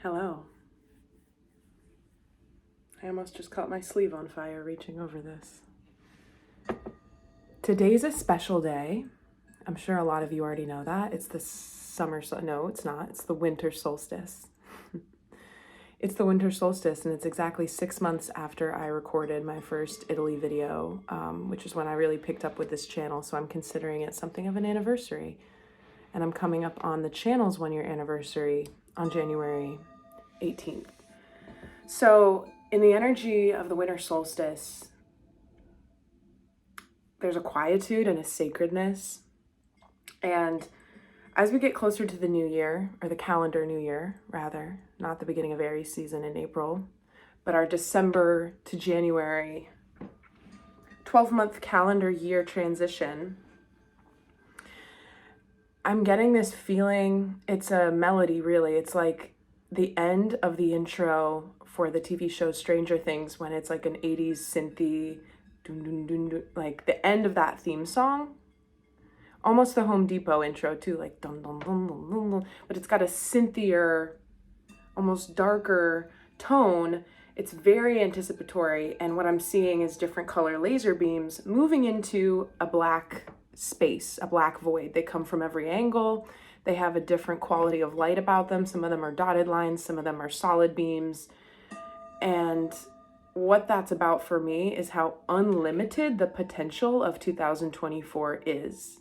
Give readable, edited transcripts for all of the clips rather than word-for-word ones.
Hello. I almost just caught my sleeve on fire reaching over this. Today's a special day. I'm sure a lot of you already know that. It's the no, it's not. It's the winter solstice. It's the winter solstice, and it's exactly 6 months after I recorded my first Italy video, which is when I really picked up with this channel, so I'm considering it something of an anniversary. And I'm coming up on the channel's 1-year anniversary on January 18th. So in the energy of the winter solstice, there's a quietude and a sacredness. And as we get closer to the new year, or the calendar new year, rather, not the beginning of Aries season in April, but our December to January 12-month calendar year transition, I'm getting this feeling, it's a melody really, it's like the end of the intro for the TV show Stranger Things, when it's like an 80s synthy, dun, dun, dun, dun, like the end of that theme song. Almost the Home Depot intro too, like dun dun dun dun dun dun, but it's got a synthier, almost darker tone. It's very anticipatory, and what I'm seeing is different color laser beams moving into a black space, a black void. They come from every angle. They have a different quality of light about them. Some of them are dotted lines, some of them are solid beams. And what that's about for me is how unlimited the potential of 2024 is.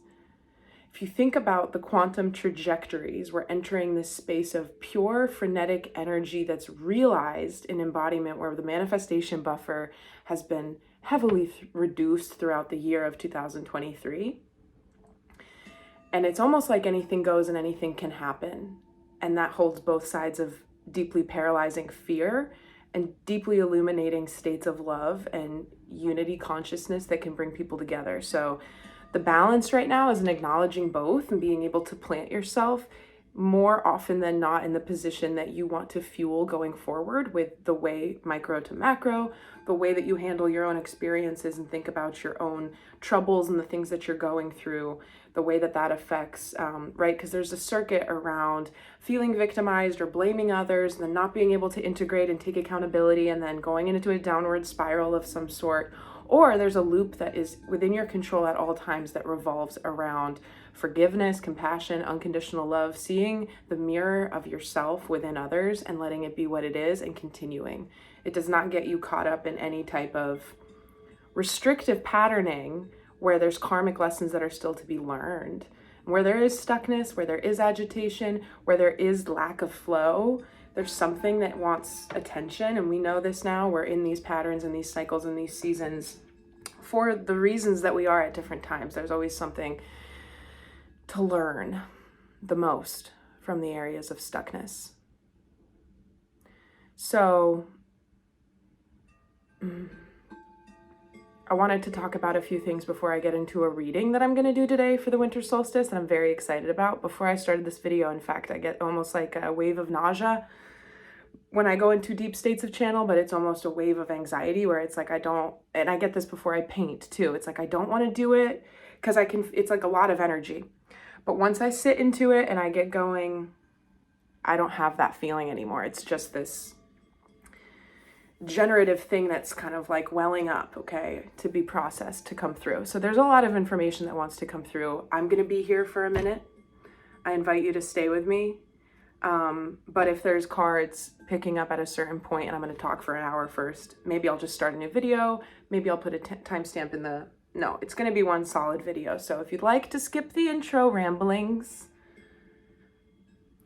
If you think about the quantum trajectories, we're entering this space of pure frenetic energy that's realized in embodiment, where the manifestation buffer has been heavily reduced throughout the year of 2023. And it's almost like anything goes and anything can happen. And that holds both sides of deeply paralyzing fear and deeply illuminating states of love and unity consciousness that can bring people together. So the balance right now is in acknowledging both and being able to plant yourself more often than not in the position that you want to fuel going forward, with the way micro to macro, the way that you handle your own experiences and think about your own troubles and the things that you're going through, the way that that affects, right? Because there's a circuit around feeling victimized or blaming others and then not being able to integrate and take accountability and then going into a downward spiral of some sort. Or there's a loop that is within your control at all times that revolves around forgiveness, compassion, unconditional love, seeing the mirror of yourself within others and letting it be what it is and continuing. It does not get you caught up in any type of restrictive patterning where there's karmic lessons that are still to be learned. Where there is stuckness, where there is agitation, where there is lack of flow, there's something that wants attention. And we know this now. We're in these patterns and these cycles and these seasons for the reasons that we are at different times. There's always something to learn the most from the areas of stuckness. So I wanted to talk about a few things before I get into a reading that I'm going to do today for the winter solstice that I'm very excited about. Before I started this video, in fact, I get almost like a wave of nausea when I go into deep states of channel, but it's almost a wave of anxiety where it's like and I get this before I paint too. It's like I don't want to do it because it's like a lot of energy. But once I sit into it and I get going, I don't have that feeling anymore. It's just this generative thing that's kind of like welling up, okay, to be processed, to come through. So there's a lot of information that wants to come through. I'm going to be here for a minute. I invite you to stay with me. But if there's cards picking up at a certain point and I'm going to talk for an hour first, maybe I'll just start a new video. Maybe I'll put a timestamp in no, it's going to be one solid video. So if you'd like to skip the intro ramblings,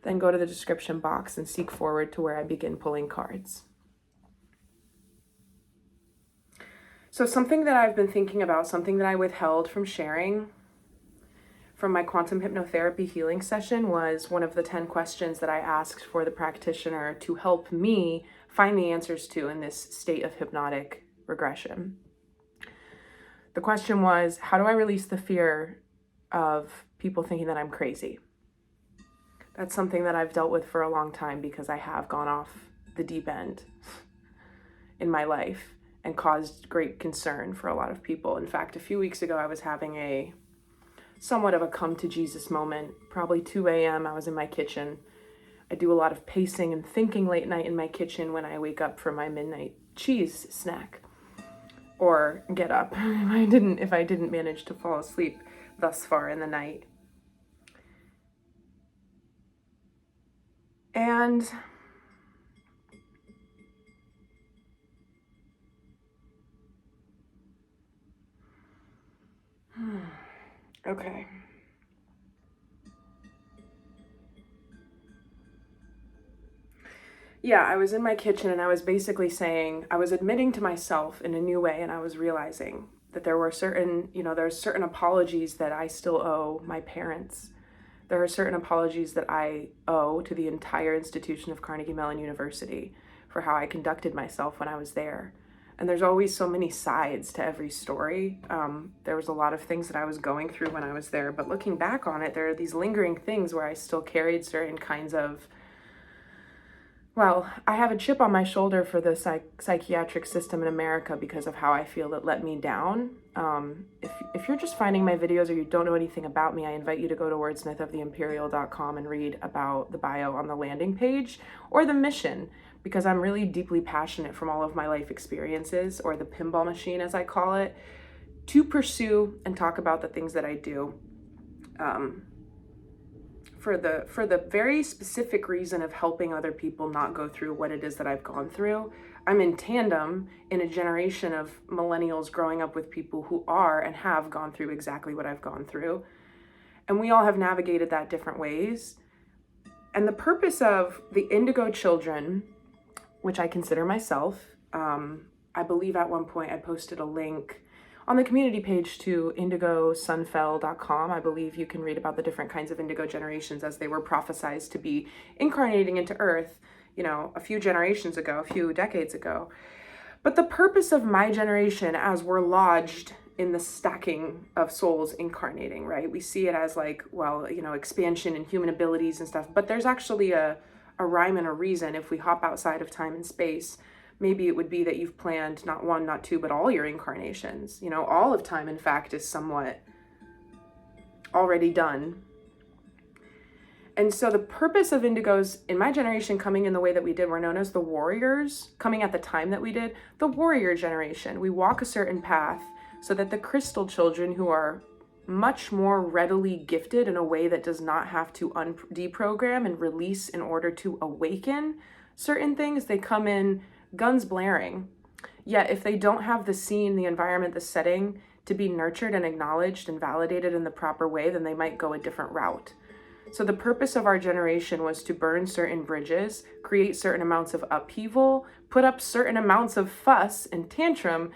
then go to the description box and seek forward to where I begin pulling cards. So something that I've been thinking about, something that I withheld from sharing from my quantum hypnotherapy healing session, was one of the 10 questions that I asked for the practitioner to help me find the answers to in this state of hypnotic regression. The question was, how do I release the fear of people thinking that I'm crazy? That's something that I've dealt with for a long time because I have gone off the deep end in my life and caused great concern for a lot of people. In fact, a few weeks ago, I was having a somewhat of a come to Jesus moment, probably 2 a.m. I was in my kitchen I do a lot of pacing and thinking late night in my kitchen when I wake up from my midnight cheese snack or get up if I didn't manage to fall asleep thus far in the night. And okay. Yeah, I was in my kitchen and I was basically saying, I was admitting to myself in a new way, and I was realizing that there were certain, there's certain apologies that I still owe my parents. There are certain apologies that I owe to the entire institution of Carnegie Mellon University for how I conducted myself when I was there. And there's always so many sides to every story. There was a lot of things that I was going through when I was there, but looking back on it, there are these lingering things where I still carried certain kinds of, well, I have a chip on my shoulder for the psychiatric system in America because of how I feel it let me down. If you're just finding my videos or you don't know anything about me, I invite you to go to wordsmithoftheempyreal.com and read about the bio on the landing page or the mission, because I'm really deeply passionate from all of my life experiences, or the pinball machine as I call it, to pursue and talk about the things that I do. For the very specific reason of helping other people not go through what it is that I've gone through. I'm in tandem in a generation of millennials growing up with people who are and have gone through exactly what I've gone through. And we all have navigated that different ways. And the purpose of the Indigo Children, which I consider myself, I believe at one point I posted a link on the community page to indigosunfell.com. I believe you can read about the different kinds of indigo generations as they were prophesized to be incarnating into Earth, a few generations ago, a few decades ago. But the purpose of my generation, as we're lodged in the stacking of souls incarnating, right? We see it as like, well, expansion and human abilities and stuff, but there's actually a rhyme and a reason. If we hop outside of time and space, maybe it would be that you've planned not one, not two, but all your incarnations. All of time, in fact, is somewhat already done. And so the purpose of indigos in my generation coming in the way that we did, were known as the warriors, coming at the time that we did, the warrior generation. We walk a certain path so that the crystal children, who are much more readily gifted in a way that does not have to deprogram and release in order to awaken certain things, they come in guns blaring. Yet if they don't have the scene, the environment, the setting to be nurtured and acknowledged and validated in the proper way, then they might go a different route. So the purpose of our generation was to burn certain bridges, create certain amounts of upheaval, put up certain amounts of fuss and tantrum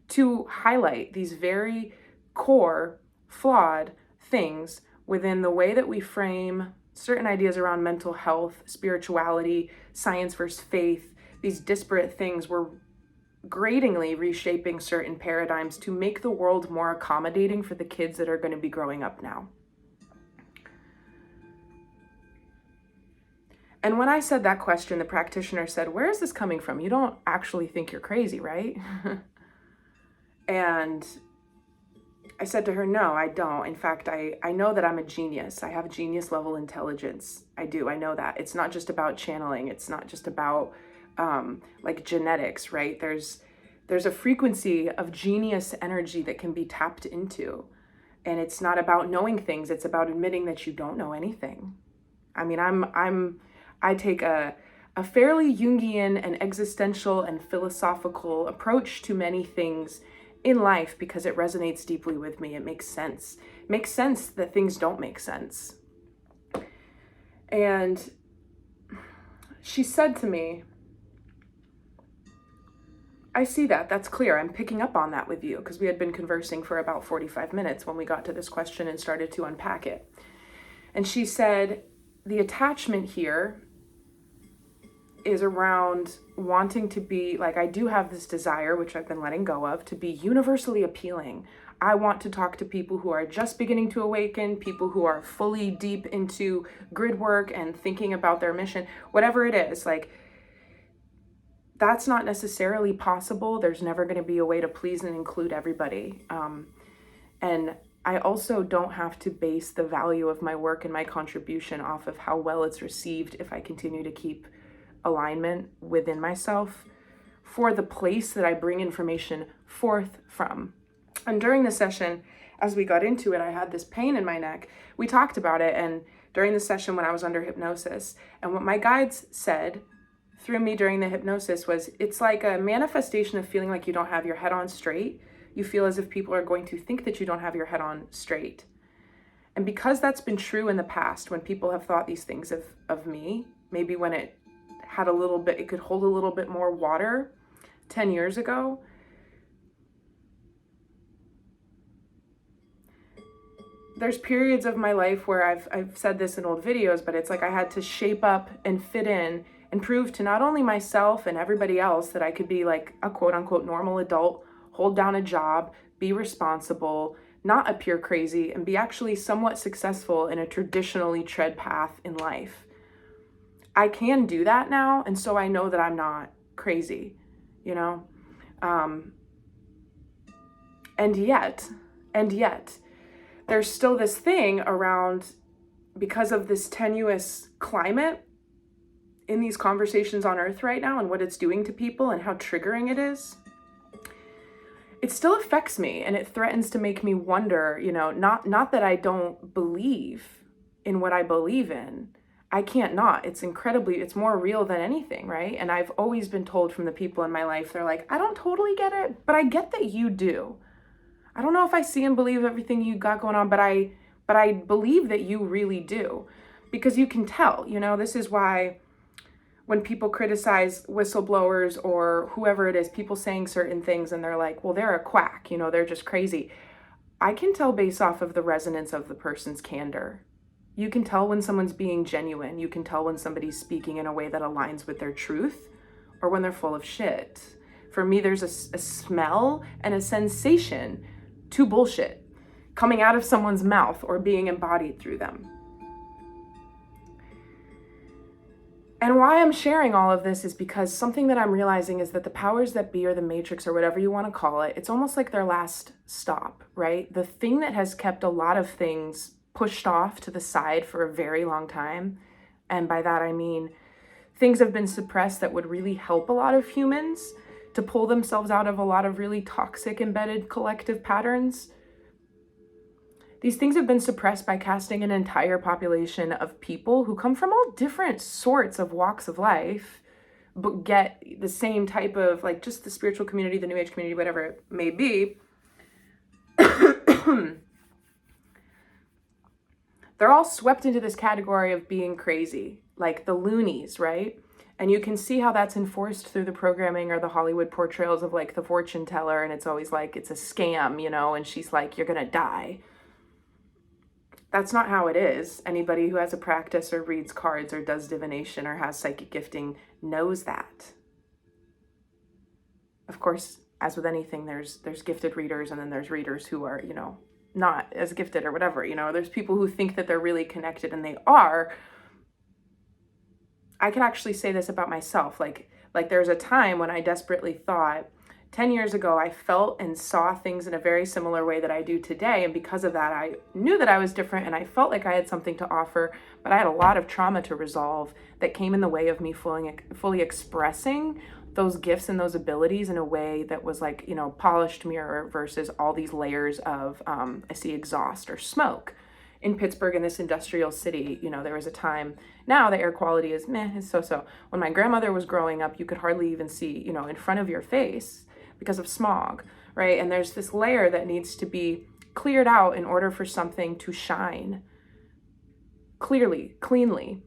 to highlight these very core, flawed things within the way that we frame certain ideas around mental health, spirituality, science versus faith. These disparate things were gradingly reshaping certain paradigms to make the world more accommodating for the kids that are going to be growing up now. And when I said that question, the practitioner said, "Where is this coming from? You don't actually think you're crazy, right?" And I said to her, "No, I don't. In fact, I know that I'm a genius. I have genius level intelligence. I do. I know that. It's not just about channeling. It's not just about like genetics, right? There's a frequency of genius energy that can be tapped into. And it's not about knowing things. It's about admitting that you don't know anything. I mean, I take a fairly Jungian and existential and philosophical approach to many things in life because it resonates deeply with me. It makes sense. It makes sense that things don't make sense." And she said to me, "I see that. That's clear. I'm picking up on that with you," because we had been conversing for about 45 minutes when we got to this question and started to unpack it. And she said, "The attachment here is around wanting to be, like, I do have this desire, which I've been letting go of, to be universally appealing. I want to talk to people who are just beginning to awaken, people who are fully deep into grid work and thinking about their mission, whatever it is. Like, that's not necessarily possible. There's never going to be a way to please and include everybody. And I also don't have to base the value of my work and my contribution off of how well it's received if I continue to keep alignment within myself for the place that I bring information forth from. And during the session, as we got into it, I had this pain in my neck. We talked about it, and during the session when I was under hypnosis, and what my guides said through me during the hypnosis was, it's like a manifestation of feeling like you don't have your head on straight. You feel as if people are going to think that you don't have your head on straight. And because that's been true in the past, when people have thought these things of me, maybe when it had a little bit, it could hold a little bit more water 10 years ago, there's periods of my life where I've said this in old videos, but it's like I had to shape up and fit in and prove to not only myself and everybody else that I could be like a quote unquote normal adult, hold down a job, be responsible, not appear crazy, and be actually somewhat successful in a traditionally tread path in life. I can do that now, and so I know that I'm not crazy, you know? And yet, there's still this thing around, because of this tenuous climate in these conversations on Earth right now and what it's doing to people and how triggering it is, it still affects me, and it threatens to make me wonder, you know, not that I don't believe in what I believe in. I can't not. It's more real than anything, right? And I've always been told from the people in my life, they're like, I don't totally get it, but I get that you do. I don't know if I see and believe everything you got going on, but I believe that you really do, because you can tell, you know. This is why when people criticize whistleblowers or whoever it is, people saying certain things and they're like, well, they're a quack, you know, they're just crazy. I can tell based off of the resonance of the person's candor. You can tell when someone's being genuine. You can tell when somebody's speaking in a way that aligns with their truth or when they're full of shit. For me, there's a smell and a sensation to bullshit coming out of someone's mouth or being embodied through them. And why I'm sharing all of this is because something that I'm realizing is that the powers that be, or the matrix, or whatever you want to call it, it's almost like their last stop, right? The thing that has kept a lot of things pushed off to the side for a very long time. And by that, I mean, things have been suppressed that would really help a lot of humans to pull themselves out of a lot of really toxic embedded collective patterns. These things have been suppressed by casting an entire population of people who come from all different sorts of walks of life, but get the same type of, like, just the spiritual community, the New Age community, whatever it may be. They're all swept into this category of being crazy, like the loonies, right? And you can see how that's enforced through the programming or the Hollywood portrayals of, like, the fortune teller, and it's always like it's a scam, you know, and she's like, you're gonna die. That's not how it is. Anybody who has a practice or reads cards or does divination or has psychic gifting knows that. Of course, as with anything, there's gifted readers, and then there's readers who are, you know, not as gifted or whatever, you know. There's people who think that they're really connected, and they are. I can actually say this about myself. Like there's a time when I desperately thought, 10 years ago, I felt and saw things in a very similar way that I do today. And because of that, I knew that I was different, and I felt like I had something to offer, but I had a lot of trauma to resolve that came in the way of me fully expressing those gifts and those abilities in a way that was like, you know, polished mirror versus all these layers of, I see exhaust or smoke. In Pittsburgh, in this industrial city, you know, there was a time, now the air quality is meh, it's so-so. When my grandmother was growing up, you could hardly even see, you know, in front of your face because of smog, right? And there's this layer that needs to be cleared out in order for something to shine clearly, cleanly.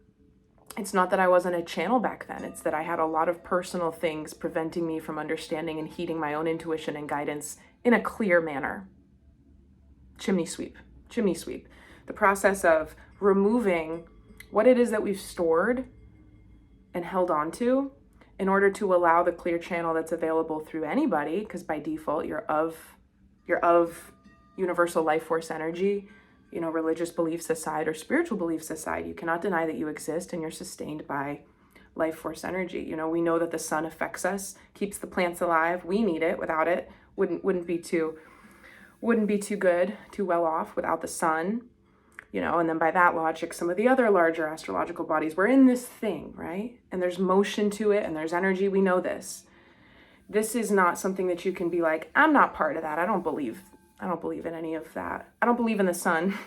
It's not that I wasn't a channel back then. It's that I had a lot of personal things preventing me from understanding and heeding my own intuition and guidance in a clear manner. Chimney sweep. The process of removing what it is that we've stored and held on to in order to allow the clear channel that's available through anybody, because by default you're of universal life force energy, you know, religious beliefs aside or spiritual beliefs aside. You cannot deny that you exist, and you're sustained by life force energy. You know, we know that the sun affects us, keeps the plants alive. We need it. Without it, wouldn't be too wouldn't be too well off without the sun, and then by that logic, some of the other larger astrological bodies, we're in this thing, right? And there's motion to it and there's energy. We know this. This is not something that you can be like, I'm not part of that. I don't believe in any of that. I don't believe in the sun.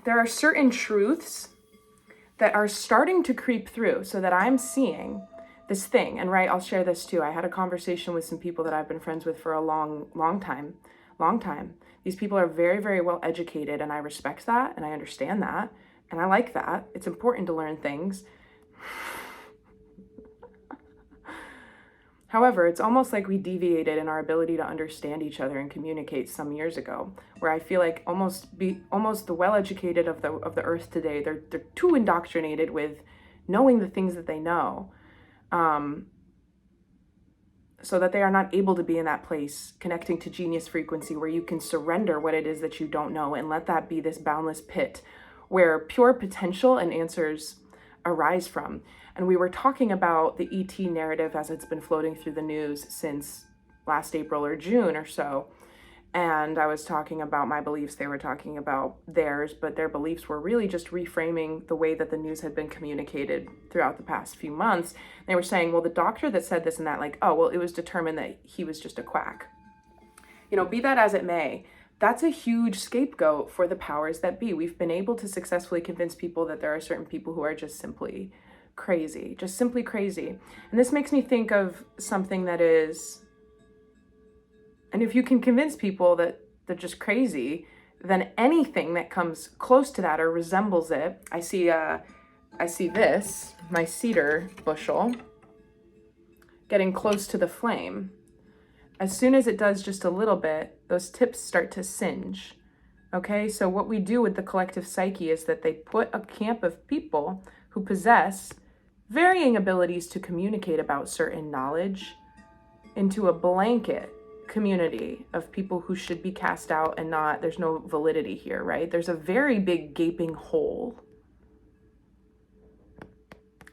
There are certain truths that are starting to creep through so that I'm seeing this thing. And right, I'll share this too. I had a conversation with some people that I've been friends with for a long time. These people are very, very well educated, and I respect that and I understand that and I like that. It's important to learn things. However, it's almost like we deviated in our ability to understand each other and communicate some years ago, where I feel like almost the well-educated of the earth today, they're too indoctrinated with knowing the things that they know, so that they are not able to be in that place connecting to genius frequency where you can surrender what it is that you don't know and let that be this boundless pit where pure potential and answers arise from. And we were talking about the ET narrative as it's been floating through the news since last April or June or so. And I was talking about my beliefs. They were talking about theirs, but their beliefs were really just reframing the way that the news had been communicated throughout the past few months. They were saying, well, the doctor that said this and that, like, oh, well, it was determined that he was just a quack. Be that as it may, that's a huge scapegoat for the powers that be. We've been able to successfully convince people that there are certain people who are just simply crazy. And this makes me think of something that is, and if you can convince people that they're just crazy, then anything that comes close to that or resembles it, I see this, my cedar bushel, getting close to the flame. As soon as it does just a little bit, those tips start to singe. Okay, so what we do with the collective psyche is that they put a camp of people who possess varying abilities to communicate about certain knowledge into a blanket community of people who should be cast out and not, there's no validity here, right? There's a very big gaping hole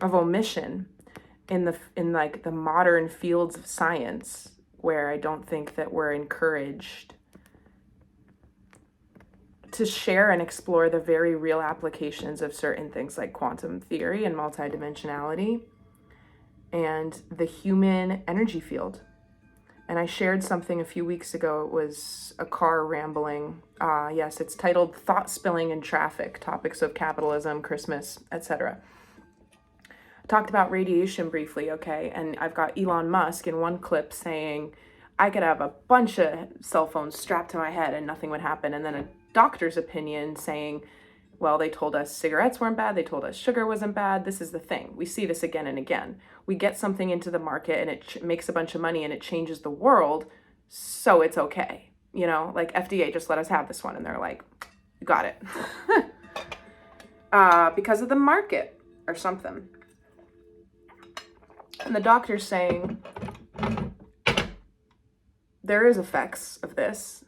of omission in the modern fields of science, where I don't think that we're encouraged to share and explore the very real applications of certain things like quantum theory and multidimensionality and the human energy field. And I shared something a few weeks ago. It was a car rambling. Yes, it's titled Thought Spilling in Traffic, Topics of Capitalism, Christmas, etc. Talked about radiation briefly, okay? And I've got Elon Musk in one clip saying, I could have a bunch of cell phones strapped to my head and nothing would happen. And then a doctor's opinion saying, well, they told us cigarettes weren't bad. They told us sugar wasn't bad. This is the thing. We see this again and again. We get something into the market and it makes a bunch of money and it changes the world. So it's okay. Like FDA just let us have this one. And they're like, you got it. Because of the market or something. And the doctor's saying, there is effects of this.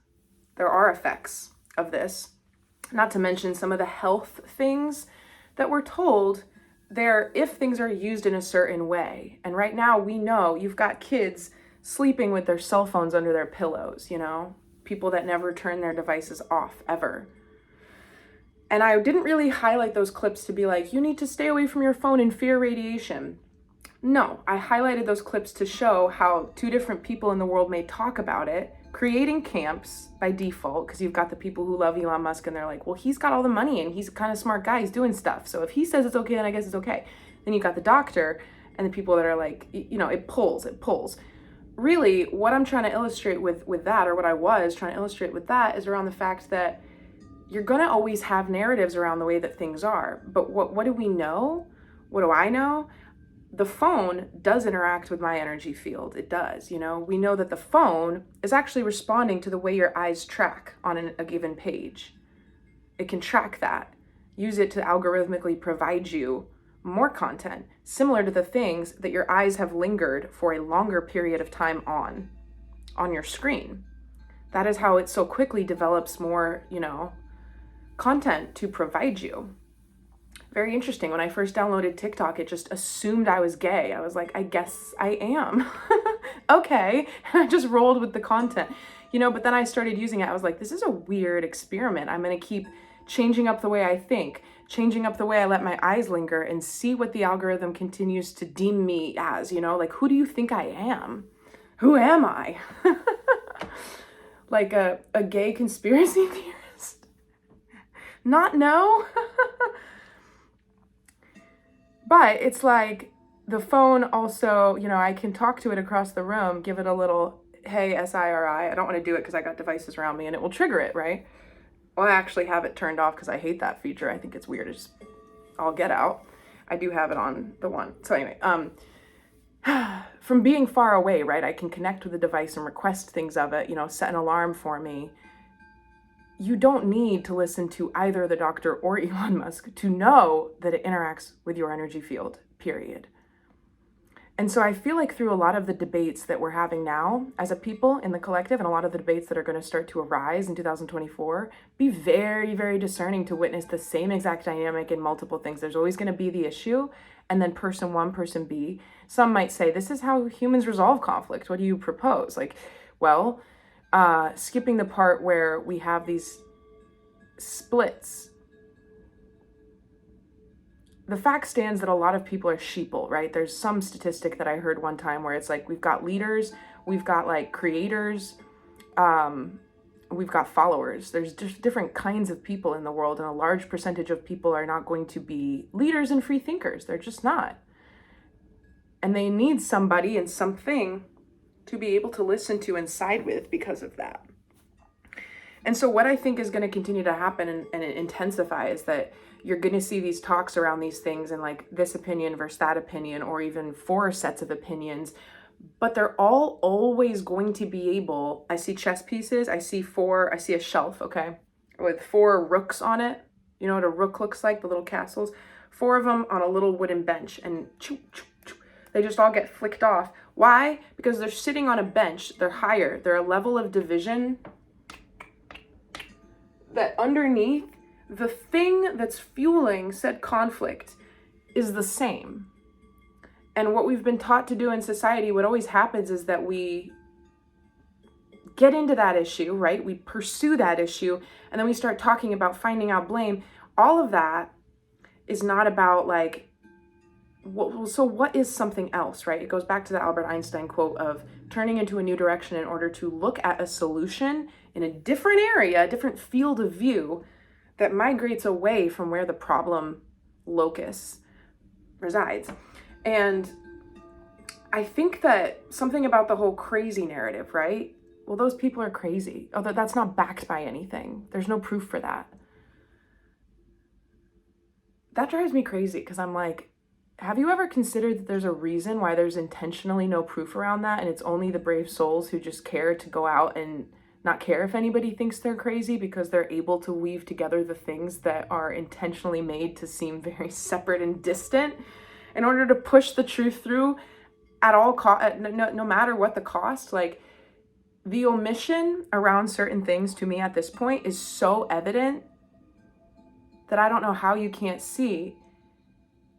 There are effects of this. Not to mention some of the health things that we're told there if things are used in a certain way. And right now we know you've got kids sleeping with their cell phones under their pillows, people that never turn their devices off ever. And I didn't really highlight those clips to be like, you need to stay away from your phone and fear radiation. No, I highlighted those clips to show how two different people in the world may talk about it, creating camps by default, because you've got the people who love Elon Musk and they're like, well, he's got all the money and he's a kind of smart guy, he's doing stuff. So if he says it's okay, then I guess it's okay. Then you've got the doctor and the people that are like, it pulls. Really, what I'm trying to illustrate with that, or what I was trying to illustrate with that, is around the fact that you're going to always have narratives around the way that things are. But what do we know? What do I know? The phone does interact with my energy field. It does, We know that the phone is actually responding to the way your eyes track on a given page. It can track that, use it to algorithmically provide you more content, similar to the things that your eyes have lingered for a longer period of time on your screen. That is how it so quickly develops more, content to provide you. Very interesting. When I first downloaded TikTok, it just assumed I was gay. I was like, I guess I am. okay. And I just rolled with the content, but then I started using it. I was like, this is a weird experiment. I'm going to keep changing up the way I think, changing up the way I let my eyes linger, and see what the algorithm continues to deem me as, like, who do you think I am? Who am I? Like a gay conspiracy theorist? Not no. But it's like the phone also, I can talk to it across the room, give it a little, hey, SIRI. I don't want to do it because I got devices around me, and it will trigger it, right? Well, I actually have it turned off because I hate that feature. I think it's weird. It's just, I'll get out. I do have it on the one. So anyway, from being far away, right, I can connect with the device and request things of it, set an alarm for me. You don't need to listen to either the doctor or Elon Musk to know that it interacts with your energy field, period. And so I feel like through a lot of the debates that we're having now as a people in the collective, and a lot of the debates that are going to start to arise in 2024, be very, very discerning to witness the same exact dynamic in multiple things. There's always going to be the issue, and then person one, person B. Some might say, this is how humans resolve conflict. What do you propose? Like, well, skipping the part where we have these splits. The fact stands that a lot of people are sheeple, right? There's some statistic that I heard one time where it's like, we've got leaders, we've got like creators, we've got followers. There's just different kinds of people in the world, and a large percentage of people are not going to be leaders and free thinkers. They're just not. And they need somebody and something to be able to listen to and side with because of that. And so what I think is going to continue to happen and intensify is that you're going to see these talks around these things and like this opinion versus that opinion, or even 4 sets of opinions, but they're all always going to be able, I see chess pieces, I see a shelf, okay, with 4 rooks on it. You know what a rook looks like, the little castles? 4 of them on a little wooden bench, and they just all get flicked off. Why? Because they're sitting on a bench, they're higher, they're a level of division that underneath, the thing that's fueling said conflict is the same. And what we've been taught to do in society, what always happens is that we get into that issue, right? We pursue that issue, and then we start talking about finding out blame. All of that is not about like, so what is something else, right? It goes back to the Albert Einstein quote of turning into a new direction in order to look at a solution in a different area, a different field of view that migrates away from where the problem locus resides. And I think that something about the whole crazy narrative, right? Well, those people are crazy. Although that's not backed by anything. There's no proof for that. That drives me crazy because I'm like, have you ever considered that there's a reason why there's intentionally no proof around that, and it's only the brave souls who just care to go out and not care if anybody thinks they're crazy because they're able to weave together the things that are intentionally made to seem very separate and distant in order to push the truth through at all cost, no matter what the cost. Like, the omission around certain things to me at this point is so evident that I don't know how you can't see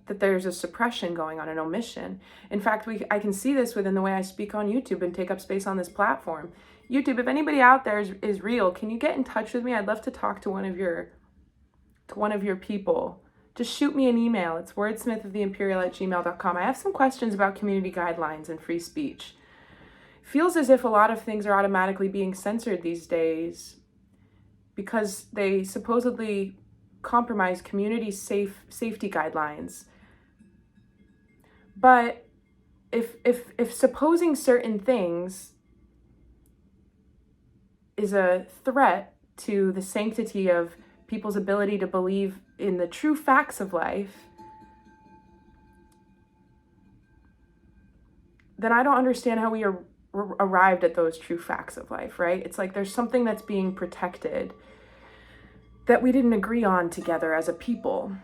that there's a suppression going on, an omission. In fact, I can see this within the way I speak on YouTube and take up space on this platform. YouTube, if anybody out there is real, can you get in touch with me? I'd love to talk to one of your people. Just shoot me an email. It's wordsmithoftheempyreal@gmail.com. I have some questions about community guidelines and free speech. Feels as if a lot of things are automatically being censored these days because they supposedly compromise community safety guidelines. But if supposing certain things is a threat to the sanctity of people's ability to believe in the true facts of life, then I don't understand how we arrived at those true facts of life, right? It's like there's something that's being protected that we didn't agree on together as a people.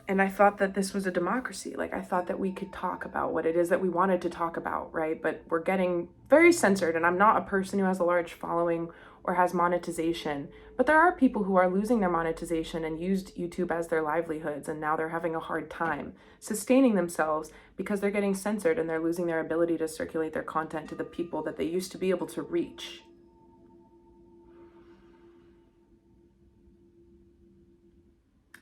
And I thought that this was a democracy. Like, I thought that we could talk about what it is that we wanted to talk about, right? But we're getting very censored, and I'm not a person who has a large following or has monetization. But there are people who are losing their monetization and used YouTube as their livelihoods, and now they're having a hard time sustaining themselves because they're getting censored and they're losing their ability to circulate their content to the people that they used to be able to reach.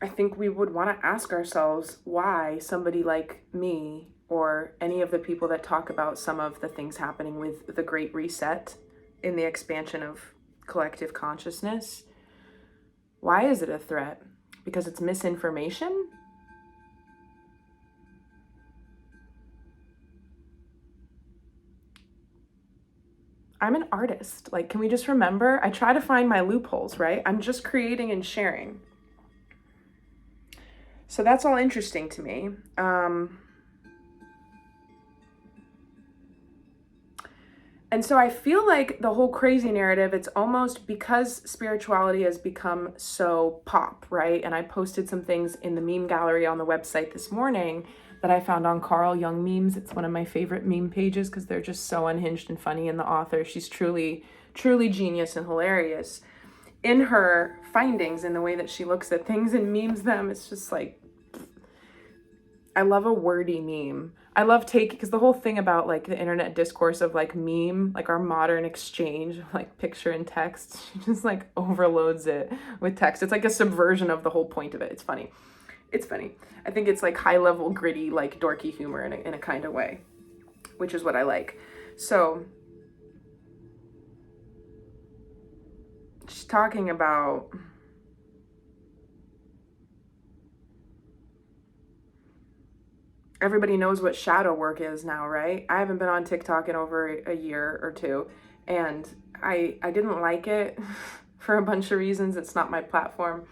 I think we would want to ask ourselves why somebody like me or any of the people that talk about some of the things happening with the Great Reset in the expansion of collective consciousness, why is it a threat? Because it's misinformation? I'm an artist. Like, can we just remember? I try to find my loopholes, right? I'm just creating and sharing. So that's all interesting to me. And so I feel like the whole crazy narrative, it's almost because spirituality has become so pop, right? And I posted some things in the meme gallery on the website this morning that I found on Carl Jung Memes. It's one of my favorite meme pages because they're just so unhinged and funny. And the author, she's truly, truly genius and hilarious in her findings and the way that she looks at things and memes them. It's just like, I love a wordy meme. I love because the whole thing about like the internet discourse of like meme, like our modern exchange of like picture and text, she just like overloads it with text. It's like a subversion of the whole point of it. It's funny. It's funny. I think it's like high level, gritty, like dorky humor in a kind of way, which is what I like. So she's talking about everybody knows what shadow work is now, right? I haven't been on TikTok in over a year or two, and I didn't like it for a bunch of reasons. It's not my platform.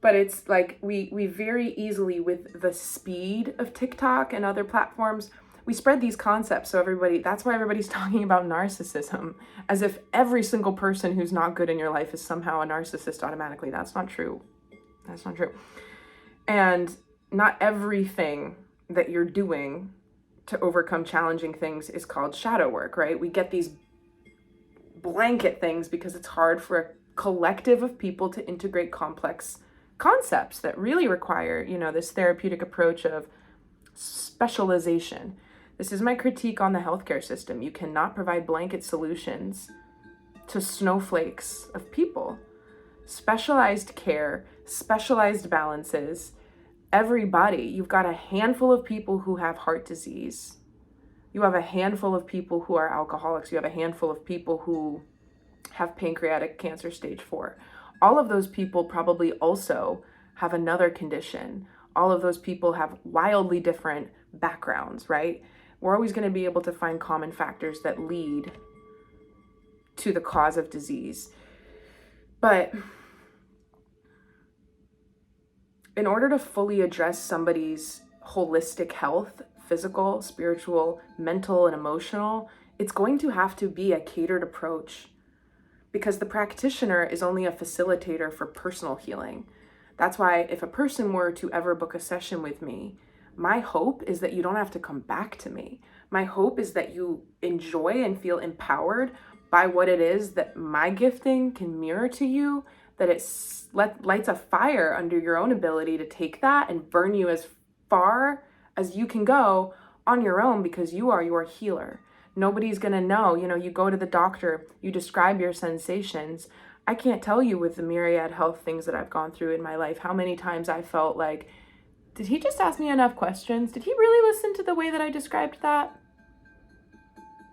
But it's like we very easily, with the speed of TikTok and other platforms, we spread these concepts. So that's why everybody's talking about narcissism, as if every single person who's not good in your life is somehow a narcissist automatically. That's not true. That's not true. And not everything that you're doing to overcome challenging things is called shadow work, right? We get these blanket things because it's hard for a collective of people to integrate complex concepts that really require, this therapeutic approach of specialization. This is my critique on the healthcare system. You cannot provide blanket solutions to snowflakes of people. Specialized care, specialized balances. Everybody, you've got a handful of people who have heart disease. You have a handful of people who are alcoholics. You have a handful of people who have pancreatic cancer stage 4. All of those people probably also have another condition. All of those people have wildly different backgrounds, right? We're always going to be able to find common factors that lead to the cause of disease. But in order to fully address somebody's holistic health, physical, spiritual, mental, and emotional, it's going to have to be a catered approach, because the practitioner is only a facilitator for personal healing. That's why if a person were to ever book a session with me, my hope is that you don't have to come back to me. My hope is that you enjoy and feel empowered by what it is that my gifting can mirror to you, that it lights a fire under your own ability to take that and burn you as far as you can go on your own, because you are your healer. Nobody's going to know. You go to the doctor, you describe your sensations. I can't tell you, with the myriad health things that I've gone through in my life, how many times I felt like, did he just ask me enough questions? Did he really listen to the way that I described that?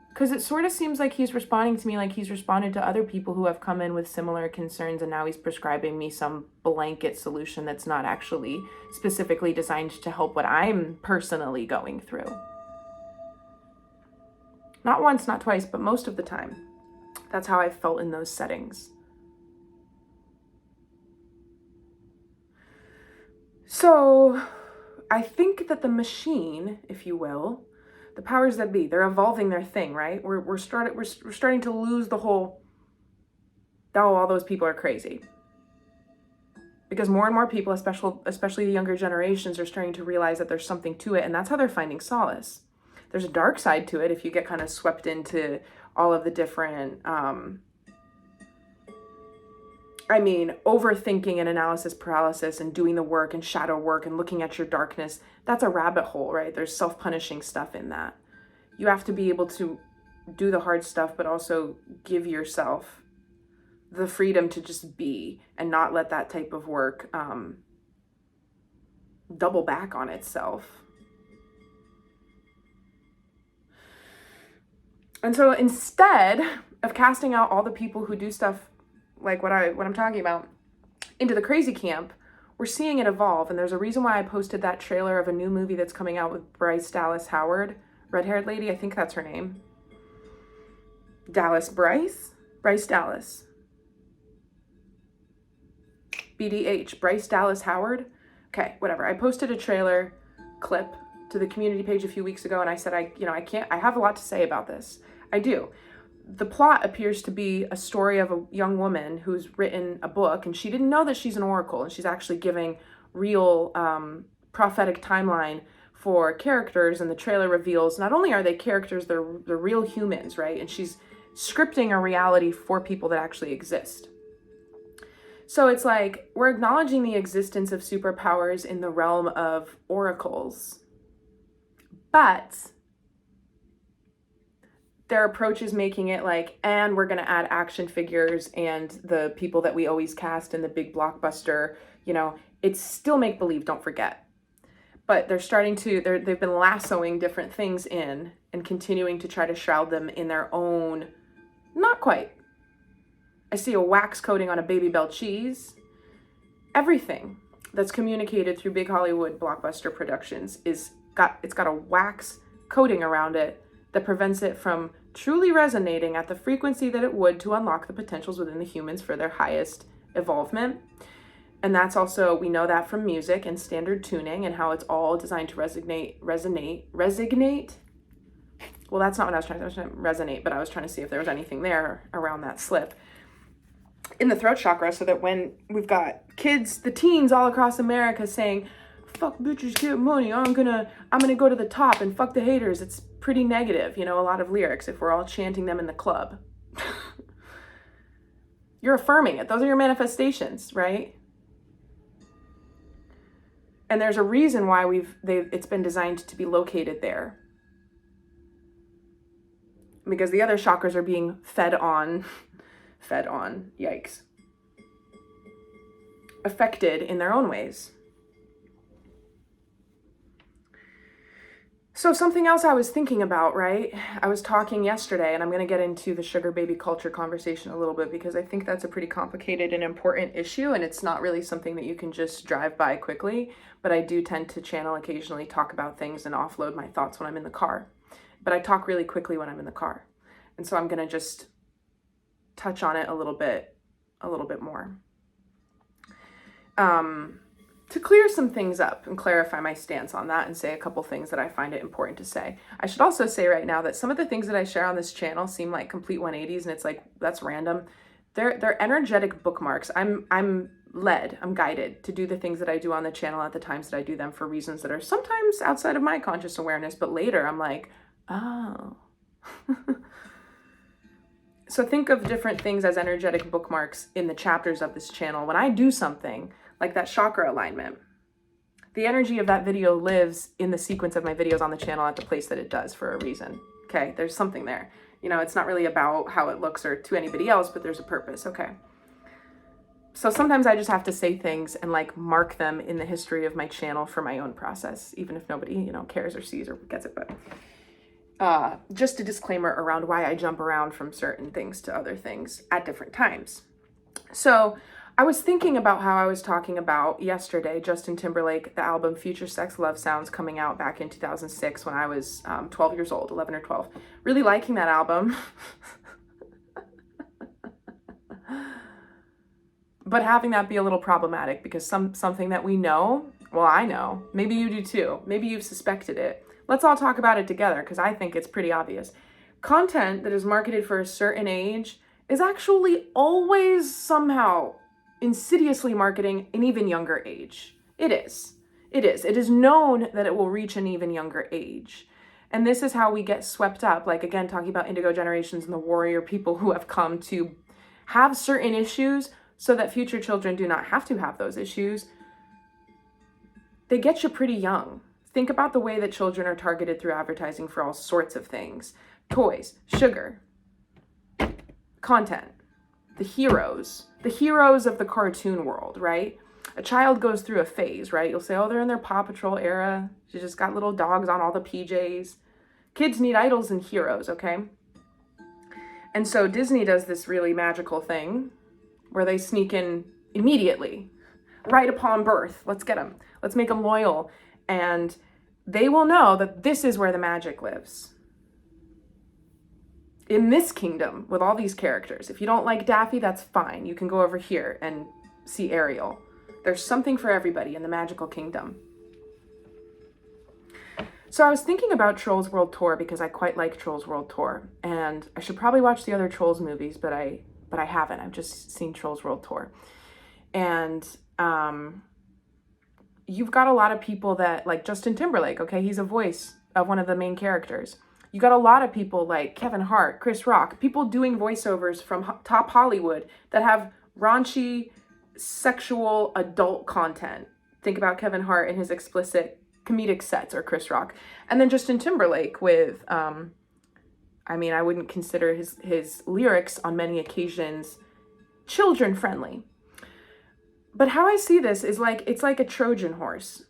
Because it sort of seems like he's responding to me like he's responded to other people who have come in with similar concerns, and now he's prescribing me some blanket solution that's not actually specifically designed to help what I'm personally going through. Not once, not twice, but most of the time. That's how I felt in those settings. So I think that the machine, if you will, the powers that be, they're evolving their thing, right? We're starting to lose the whole, all those people are crazy. Because more and more people, especially the younger generations, are starting to realize that there's something to it, and that's how they're finding solace. There's a dark side to it if you get kind of swept into all of the different I mean, overthinking and analysis paralysis and doing the work and shadow work and looking at your darkness, that's a rabbit hole, right? There's self-punishing stuff in that. You have to be able to do the hard stuff, but also give yourself the freedom to just be and not let that type of work double back on itself. And so instead of casting out all the people who do stuff like what I'm talking about into the crazy camp, we're seeing it evolve. And there's a reason why I posted that trailer of a new movie that's coming out with Bryce Dallas Howard, red-haired lady. I think that's her name. Bryce Dallas. BDH, Bryce Dallas Howard. Okay, whatever. I posted a trailer clip to the community page a few weeks ago, and I said, I have a lot to say about this. I do. The plot appears to be a story of a young woman who's written a book, and she didn't know that she's an oracle, and she's actually giving real prophetic timeline for characters, and the trailer reveals not only are they characters, they're real humans, right? And she's scripting a reality for people that actually exist. So it's like we're acknowledging the existence of superpowers in the realm of oracles, but their approach is making it like, and we're going to add action figures and the people that we always cast in the big blockbuster, it's still make-believe, don't forget. But they're they've been lassoing different things in and continuing to try to shroud them in their own, not quite. I see a wax coating on a Baby Bell cheese. Everything that's communicated through big Hollywood blockbuster productions it's got a wax coating around it that prevents it from truly resonating at the frequency that it would to unlock the potentials within the humans for their highest evolvement. And that's also, we know that from music and standard tuning and how it's all designed to resonate. Well, that's not what I was trying to resonate, but I was trying to see if there was anything there around that slip in the throat chakra, so that when we've got kids, the teens all across America saying, fuck bitches, get money, I'm gonna go to the top and fuck the haters. It's pretty negative, a lot of lyrics if we're all chanting them in the club. You're affirming it. Those are your manifestations, right? And there's a reason why it's been designed to be located there. Because the other chakras are being fed on, yikes. Affected in their own ways. So something else I was thinking about, right? I was talking yesterday, and I'm going to get into the sugar baby culture conversation a little bit because I think that's a pretty complicated and important issue, and it's not really something that you can just drive by quickly, but I do tend to channel occasionally, talk about things and offload my thoughts when I'm in the car. But I talk really quickly when I'm in the car. And so I'm going to just touch on it a little bit more. To clear some things up and clarify my stance on that and say a couple things that I find it important to say. I should also say right now that some of the things that I share on this channel seem like complete 180s, and it's like, that's random. They're energetic bookmarks. I'm guided to do the things that I do on the channel at the times that I do them for reasons that are sometimes outside of my conscious awareness, but later I'm like, oh. So think of different things as energetic bookmarks in the chapters of this channel. When I do something like that chakra alignment, the energy of that video lives in the sequence of my videos on the channel at the place that it does for a reason. Okay, there's something there. It's not really about how it looks or to anybody else, but there's a purpose. Okay. So sometimes I just have to say things and like mark them in the history of my channel for my own process, even if nobody, cares or sees or gets it. But just a disclaimer around why I jump around from certain things to other things at different times. So I was thinking about how I was talking about yesterday, Justin Timberlake, the album Future Sex Love Sounds coming out back in 2006 when I was 12 years old, 11 or 12. Really liking that album. But having that be a little problematic because something that we know, well, I know, maybe you do too, maybe you've suspected it. Let's all talk about it together because I think it's pretty obvious. Content that is marketed for a certain age is actually always somehow insidiously marketing an even younger age. It is. It is known that it will reach an even younger age. And this is how we get swept up, like again, talking about indigo generations and the warrior people who have come to have certain issues so that future children do not have to have those issues, they get you pretty young. Think about the way that children are targeted through advertising for all sorts of things. Toys, sugar, content, the heroes of the cartoon world, right? A child goes through a phase, right? You'll say, oh, they're in their Paw Patrol era. She just got little dogs on all the PJs. Kids need idols and heroes, okay? And so Disney does this really magical thing where they sneak in immediately, right upon birth. Let's get them. Let's make them loyal. And they will know that this is where the magic lives. In this kingdom, with all these characters. If you don't like Daffy, that's fine. You can go over here and see Ariel. There's something for everybody in the magical kingdom. So I was thinking about Trolls World Tour because I quite like Trolls World Tour. And I should probably watch the other Trolls movies, but I haven't. I've just seen Trolls World Tour. And you've got a lot of people that, like Justin Timberlake, okay? He's a voice of one of the main characters. You got a lot of people like Kevin Hart, Chris Rock, people doing voiceovers from top Hollywood that have raunchy, sexual, adult content. Think about Kevin Hart and his explicit comedic sets, or Chris Rock. And then Justin Timberlake with, I wouldn't consider his lyrics on many occasions children-friendly. But how I see this is it's like a Trojan horse.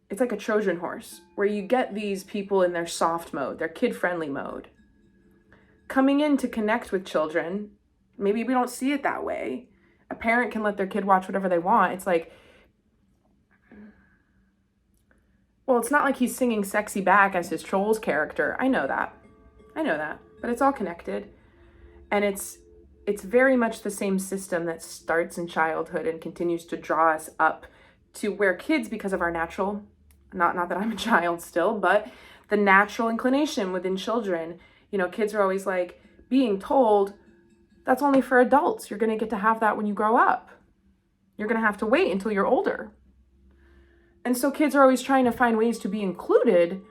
It's like a Trojan horse where you get these people in their soft mode, their kid-friendly mode, coming in to connect with children. Maybe we don't see it that way. A parent can let their kid watch whatever they want. It's like, well, it's not like he's singing sexy back as his Trolls character. I know that. But it's all connected. And it's very much the same system that starts in childhood and continues to draw us up to where kids, because of our natural, not that I'm a child still, but the natural inclination within children, kids are always like being told that's only for adults. You're going to get to have that when you grow up. You're going to have to wait until you're older. And so kids are always trying to find ways to be included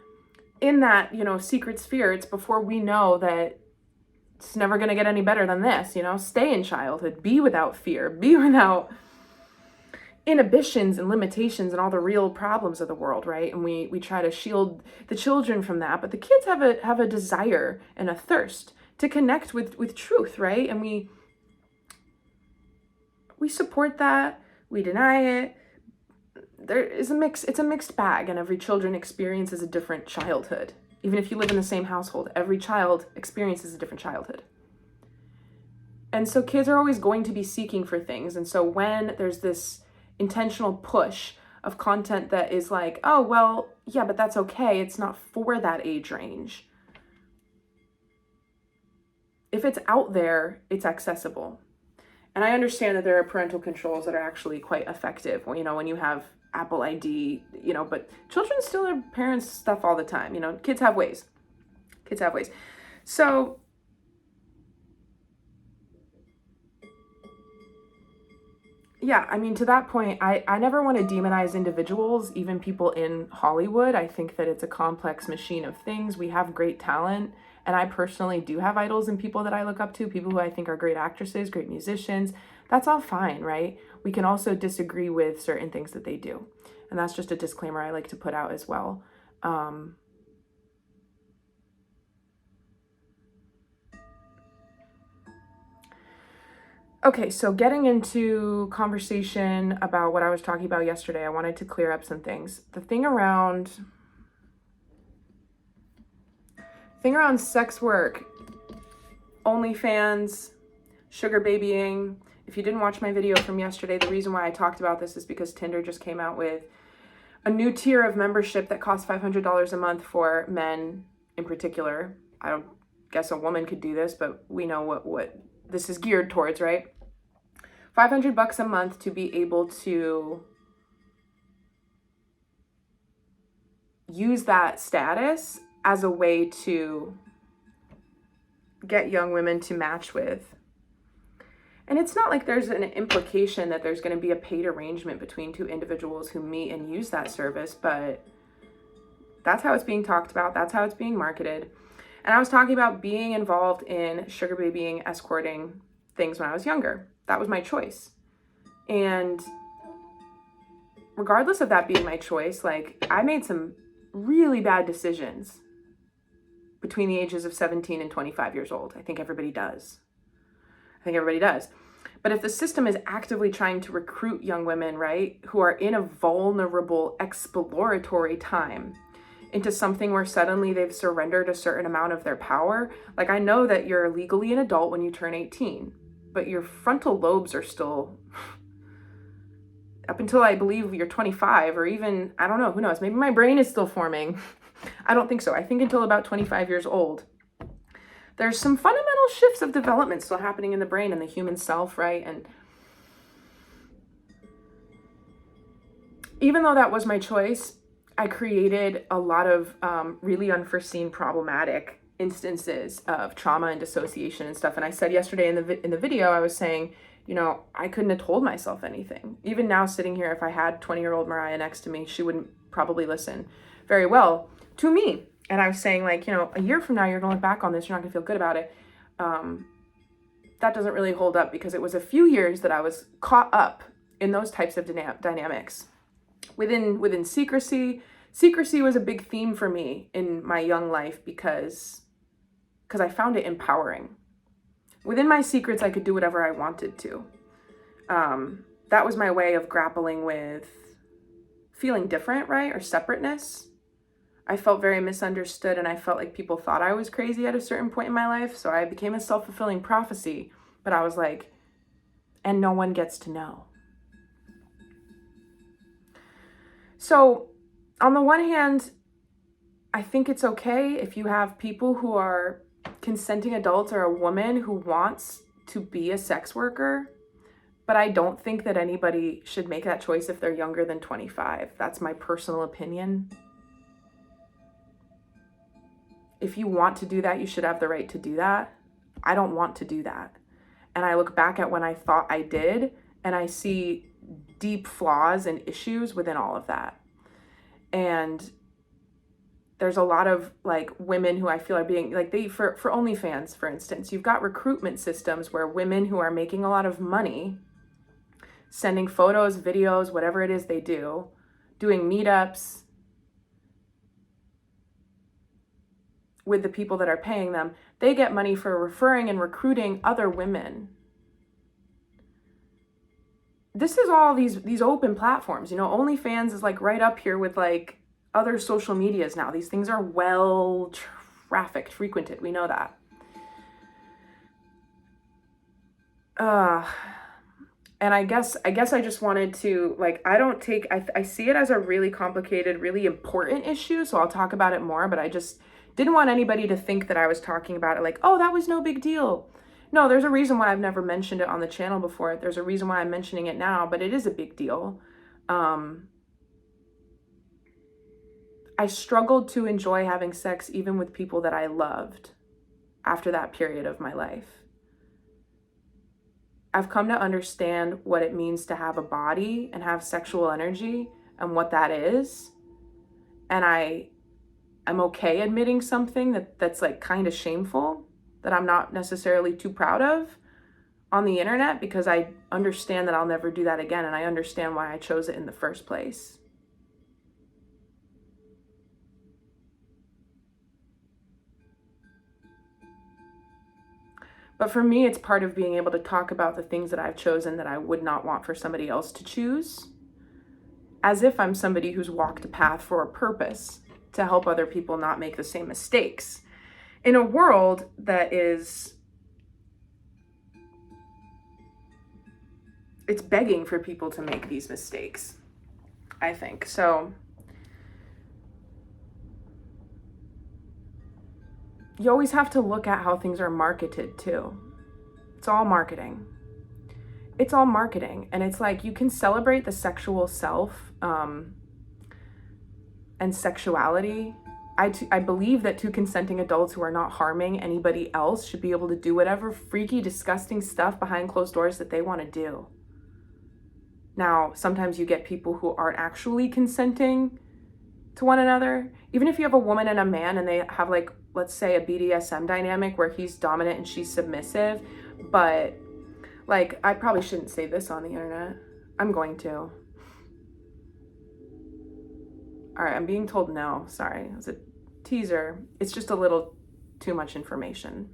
in that, secret sphere. It's before we know that it's never going to get any better than this, stay in childhood, be without fear, be without inhibitions and limitations and all the real problems of the world, right? And we try to shield the children from that, but the kids have a desire and a thirst to connect with truth, right? And we support that, we deny it. There is it's a mixed bag, and every children experiences a different childhood. Even if you live in the same household, every child experiences a different childhood. And so kids are always going to be seeking for things. And so when there's this intentional push of content that is like, oh, well, yeah, but that's okay. It's not for that age range. If it's out there, it's accessible. And I understand that there are parental controls that are actually quite effective. When you have Apple ID, but children still have parents' stuff all the time. Kids have ways. So yeah, to that point, I never want to demonize individuals, even people in Hollywood. I think that it's a complex machine of things. We have great talent, and I personally do have idols and people that I look up to, people who I think are great actresses, great musicians. That's all fine, right? We can also disagree with certain things that they do. And that's just a disclaimer I like to put out as well. Okay, so getting into conversation about what I was talking about yesterday, I wanted to clear up some things. The thing around sex work, OnlyFans, sugar babying. If you didn't watch my video from yesterday, the reason why I talked about this is because Tinder just came out with a new tier of membership that costs $500 a month for men in particular. I don't guess a woman could do this, but we know what this is geared towards, right? $500 a month to be able to use that status as a way to get young women to match with. And it's not like there's an implication that there's going to be a paid arrangement between two individuals who meet and use that service, but that's how it's being talked about. That's how it's being marketed. And I was talking about being involved in sugar babying, escorting things when I was younger. That was my choice. And regardless of that being my choice, like, I made some really bad decisions between the ages of 17 and 25 years old. I think everybody does. But if the system is actively trying to recruit young women, right, who are in a vulnerable exploratory time into something where suddenly they've surrendered a certain amount of their power, like, I know that you're legally an adult when you turn 18, but your frontal lobes are still, up until I believe you're 25, or even, I don't know, who knows, maybe my brain is still forming. I don't think so. I think until about 25 years old, there's some fundamental shifts of development still happening in the brain and the human self, right? And even though that was my choice, I created a lot of really unforeseen problematic instances of trauma and dissociation and stuff. And I said yesterday in the video, I was saying, you know, I couldn't have told myself anything. Even now, sitting here, if I had 20-year-old Mariah next to me, she wouldn't probably listen very well to me. And I was saying, like, you know, a year from now, you're going to look back on this, you're not going to feel good about it. That doesn't really hold up, because it was a few years that I was caught up in those types of dynamics. Within secrecy. Secrecy was a big theme for me in my young life because I found it empowering. Within my secrets, I could do whatever I wanted to. That was my way of grappling with feeling different, right? Or separateness. I felt very misunderstood, and I felt like people thought I was crazy at a certain point in my life. So I became a self-fulfilling prophecy, but I was like, and no one gets to know. So on the one hand, I think it's okay if you have people who are consenting adults or a woman who wants to be a sex worker, but I don't think that anybody should make that choice if they're younger than 25. That's my personal opinion. If you want to do that, you should have the right to do that. I don't want to do that. And I look back at when I thought I did, and I see deep flaws and issues within all of that. And there's a lot of, like, women who I feel are being, like, for OnlyFans, for instance, you've got recruitment systems where women who are making a lot of money, sending photos, videos, whatever it is they do, doing meetups with the people that are paying them, they get money for referring and recruiting other women. This is all these open platforms. You know, OnlyFans is like right up here with like other social medias now. These things are well trafficked, frequented. We know that. And I guess I just wanted to, like, I see it as a really complicated, really important issue. So I'll talk about it more, but I just didn't want anybody to think that I was talking about it like, oh, that was no big deal. No, there's a reason why I've never mentioned it on the channel before. There's a reason why I'm mentioning it now, but it is a big deal. I struggled to enjoy having sex even with people that I loved after that period of my life. I've come to understand what it means to have a body and have sexual energy and what that is. And I'm okay admitting something that's like kind of shameful, that I'm not necessarily too proud of on the internet, because I understand that I'll never do that again. And I understand why I chose it in the first place. But for me, it's part of being able to talk about the things that I've chosen that I would not want for somebody else to choose, as if I'm somebody who's walked a path for a purpose to help other people not make the same mistakes in a world that is, it's begging for people to make these mistakes, I think. So you always have to look at how things are marketed too. It's all marketing. It's all marketing. And it's like, you can celebrate the sexual self and sexuality. I believe that two consenting adults who are not harming anybody else should be able to do whatever freaky, disgusting stuff behind closed doors that they want to do. Now, sometimes you get people who aren't actually consenting to one another. Even if you have a woman and a man and they have, like, let's say a BDSM dynamic where he's dominant and she's submissive, but like, I probably shouldn't say this on the internet. I'm going to. All right, I'm being told no. Sorry, it was a teaser. It's just a little too much information.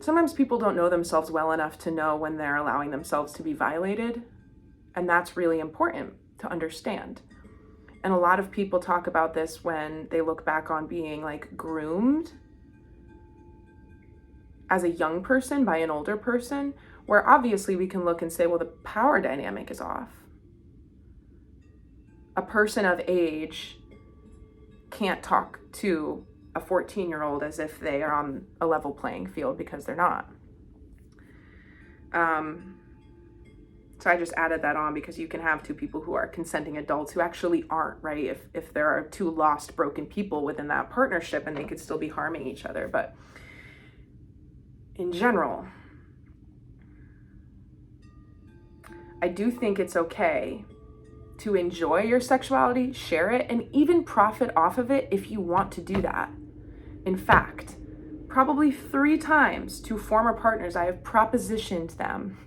Sometimes people don't know themselves well enough to know when they're allowing themselves to be violated, and that's really important to understand. And a lot of people talk about this when they look back on being like groomed as a young person by an older person, where obviously we can look and say, well, the power dynamic is off. A person of age can't talk to a 14-year-old as if they are on a level playing field, because they're not. So I just added that on because you can have two people who are consenting adults who actually aren't, right? If there are two lost, broken people within that partnership, and they could still be harming each other. But in general, I do think it's okay to enjoy your sexuality, share it, and even profit off of it if you want to do that. In fact, probably 3 times to former partners, I have propositioned them.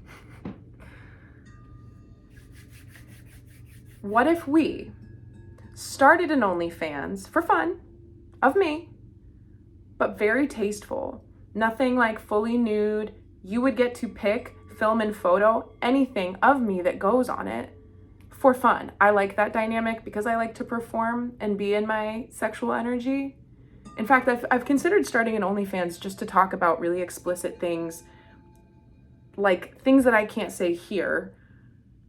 What if we started an OnlyFans for fun, of me, but very tasteful, nothing like fully nude. You would get to pick, film, and photo anything of me that goes on it for fun. I like that dynamic because I like to perform and be in my sexual energy. In fact, I've considered starting an OnlyFans just to talk about really explicit things, like things that I can't say here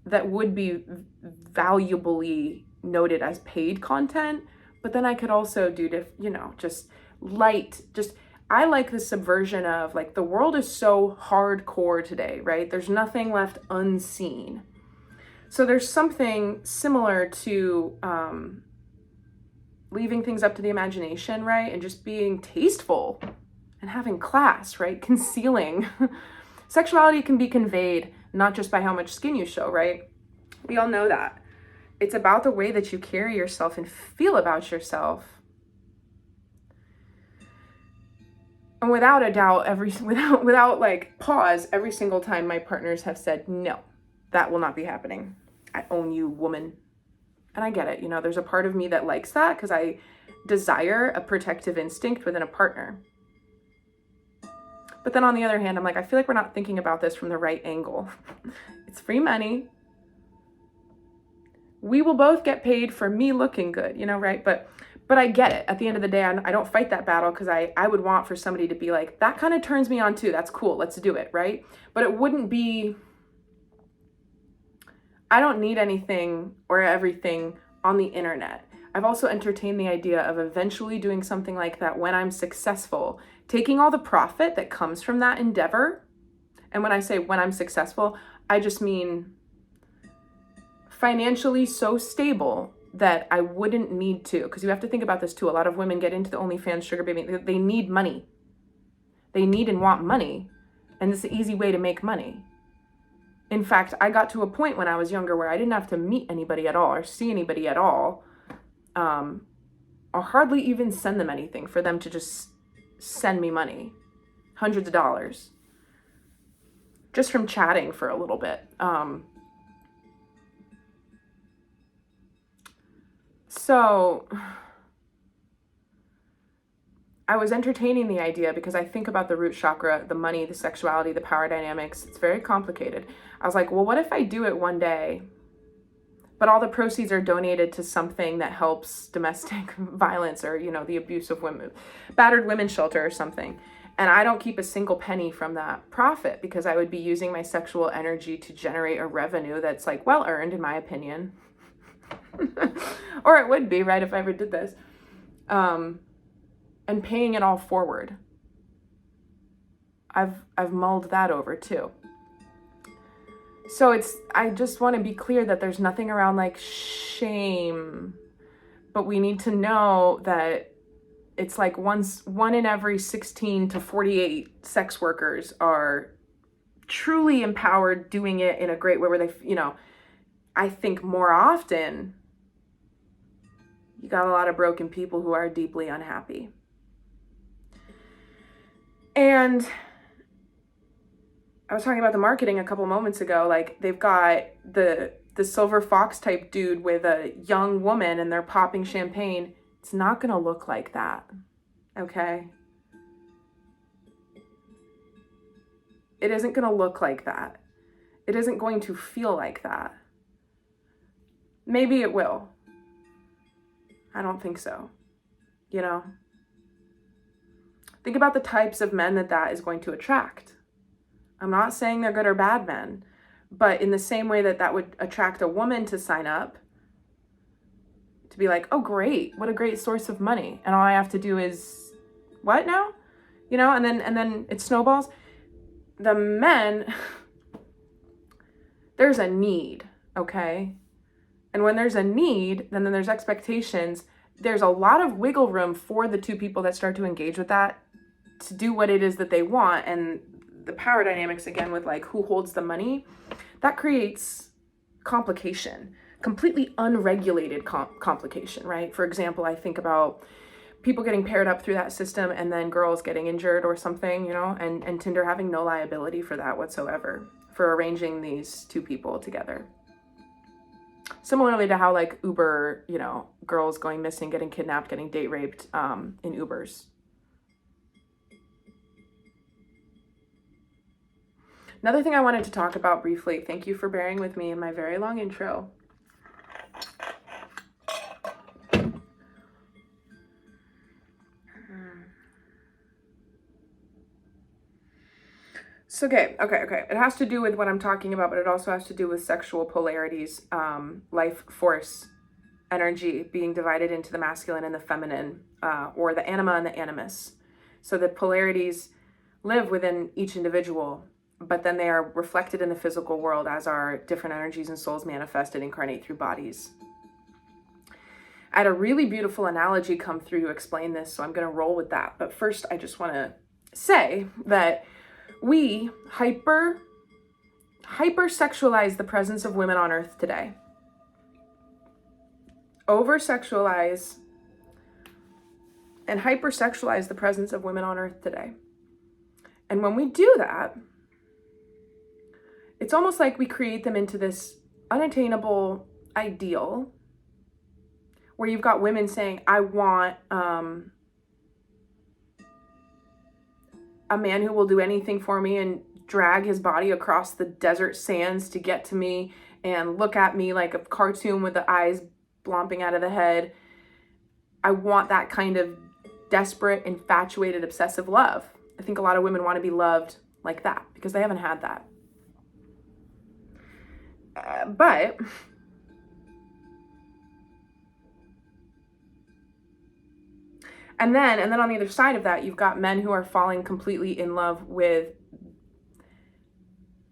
that would be valuably noted as paid content. But then I could also do to, just I like the subversion of, like, the world is so hardcore today, right? There's nothing left unseen. So there's something similar to leaving things up to the imagination, right? And just being tasteful and having class, right? Concealing. Sexuality can be conveyed not just by how much skin you show, right? We all know that. It's about the way that you carry yourself and feel about yourself. And without a doubt, without like pause, every single time my partners have said, no, that will not be happening. I own you, woman. And I get it. There's a part of me that likes that because I desire a protective instinct within a partner. But then on the other hand, I'm like, I feel like we're not thinking about this from the right angle. It's free money. We will both get paid for me looking good, right? But I get it. At the end of the day, I don't fight that battle because I would want for somebody to be like, that kind of turns me on too. That's cool. Let's do it, right? But it wouldn't be, I don't need anything or everything on the internet. I've also entertained the idea of eventually doing something like that when I'm successful, taking all the profit that comes from that endeavor. And when I say when I'm successful, I just mean financially so stable that I wouldn't need to, because you have to think about this too. A lot of women get into the OnlyFans sugar baby. They need money. They need and want money. And it's an easy way to make money. In fact, I got to a point when I was younger where I didn't have to meet anybody at all or see anybody at all, or hardly even send them anything for them to just send me money, hundreds of dollars, just from chatting for a little bit. So I was entertaining the idea because I think about the root chakra, the money, the sexuality, the power dynamics. It's very complicated. I was like, well, what if I do it one day, but all the proceeds are donated to something that helps domestic violence or, the abuse of women, battered women's shelter or something. And I don't keep a single penny from that profit because I would be using my sexual energy to generate a revenue that's like well earned, in my opinion. Or it would be, right, if I ever did this. And paying it all forward. I've mulled that over too. So I just want to be clear that there's nothing around like shame, but we need to know that it's like one in every 16 to 48 sex workers are truly empowered, doing it in a great way where they, I think more often you got a lot of broken people who are deeply unhappy. And I was talking about the marketing a couple moments ago. Like, they've got the silver fox type dude with a young woman and they're popping champagne. It's not going to look like that. Okay? It isn't going to look like that. It isn't going to feel like that. Maybe it will. I don't think so. You know? Think about the types of men that is going to attract. I'm not saying they're good or bad men, but in the same way that would attract a woman to sign up, to be like, oh, great, what a great source of money. And all I have to do is, what now? You know, and then it snowballs. The men, there's a need, okay? And when there's a need, then there's expectations. There's a lot of wiggle room for the two people that start to engage with that to do what it is that they want. And the power dynamics, again, with like who holds the money, that creates complication, completely unregulated complication, right? For example, I think about people getting paired up through that system and then girls getting injured or something, you know, and Tinder having no liability for that whatsoever, for arranging these two people together. Similarly to how like Uber, you know, girls going missing, getting kidnapped, getting date raped in Ubers. Another thing I wanted to talk about briefly, thank you for bearing with me in my very long intro. So, okay. It has to do with what I'm talking about, but it also has to do with sexual polarities, life force, energy being divided into the masculine and the feminine, or the anima and the animus. So the polarities live within each individual, but then they are reflected in the physical world as our different energies and souls manifest and incarnate through bodies. I had a really beautiful analogy come through to explain this, so I'm going to roll with that. But first, I just want to say that we hyper-sexualize the presence of women on earth today. Over-sexualize and hyper-sexualize the presence of women on earth today. And when we do that, it's almost like we create them into this unattainable ideal where you've got women saying, I want a man who will do anything for me and drag his body across the desert sands to get to me and look at me like a cartoon with the eyes blomping out of the head. I want that kind of desperate, infatuated, obsessive love. I think a lot of women want to be loved like that because they haven't had that. But and then on the other side of that, you've got men who are falling completely in love with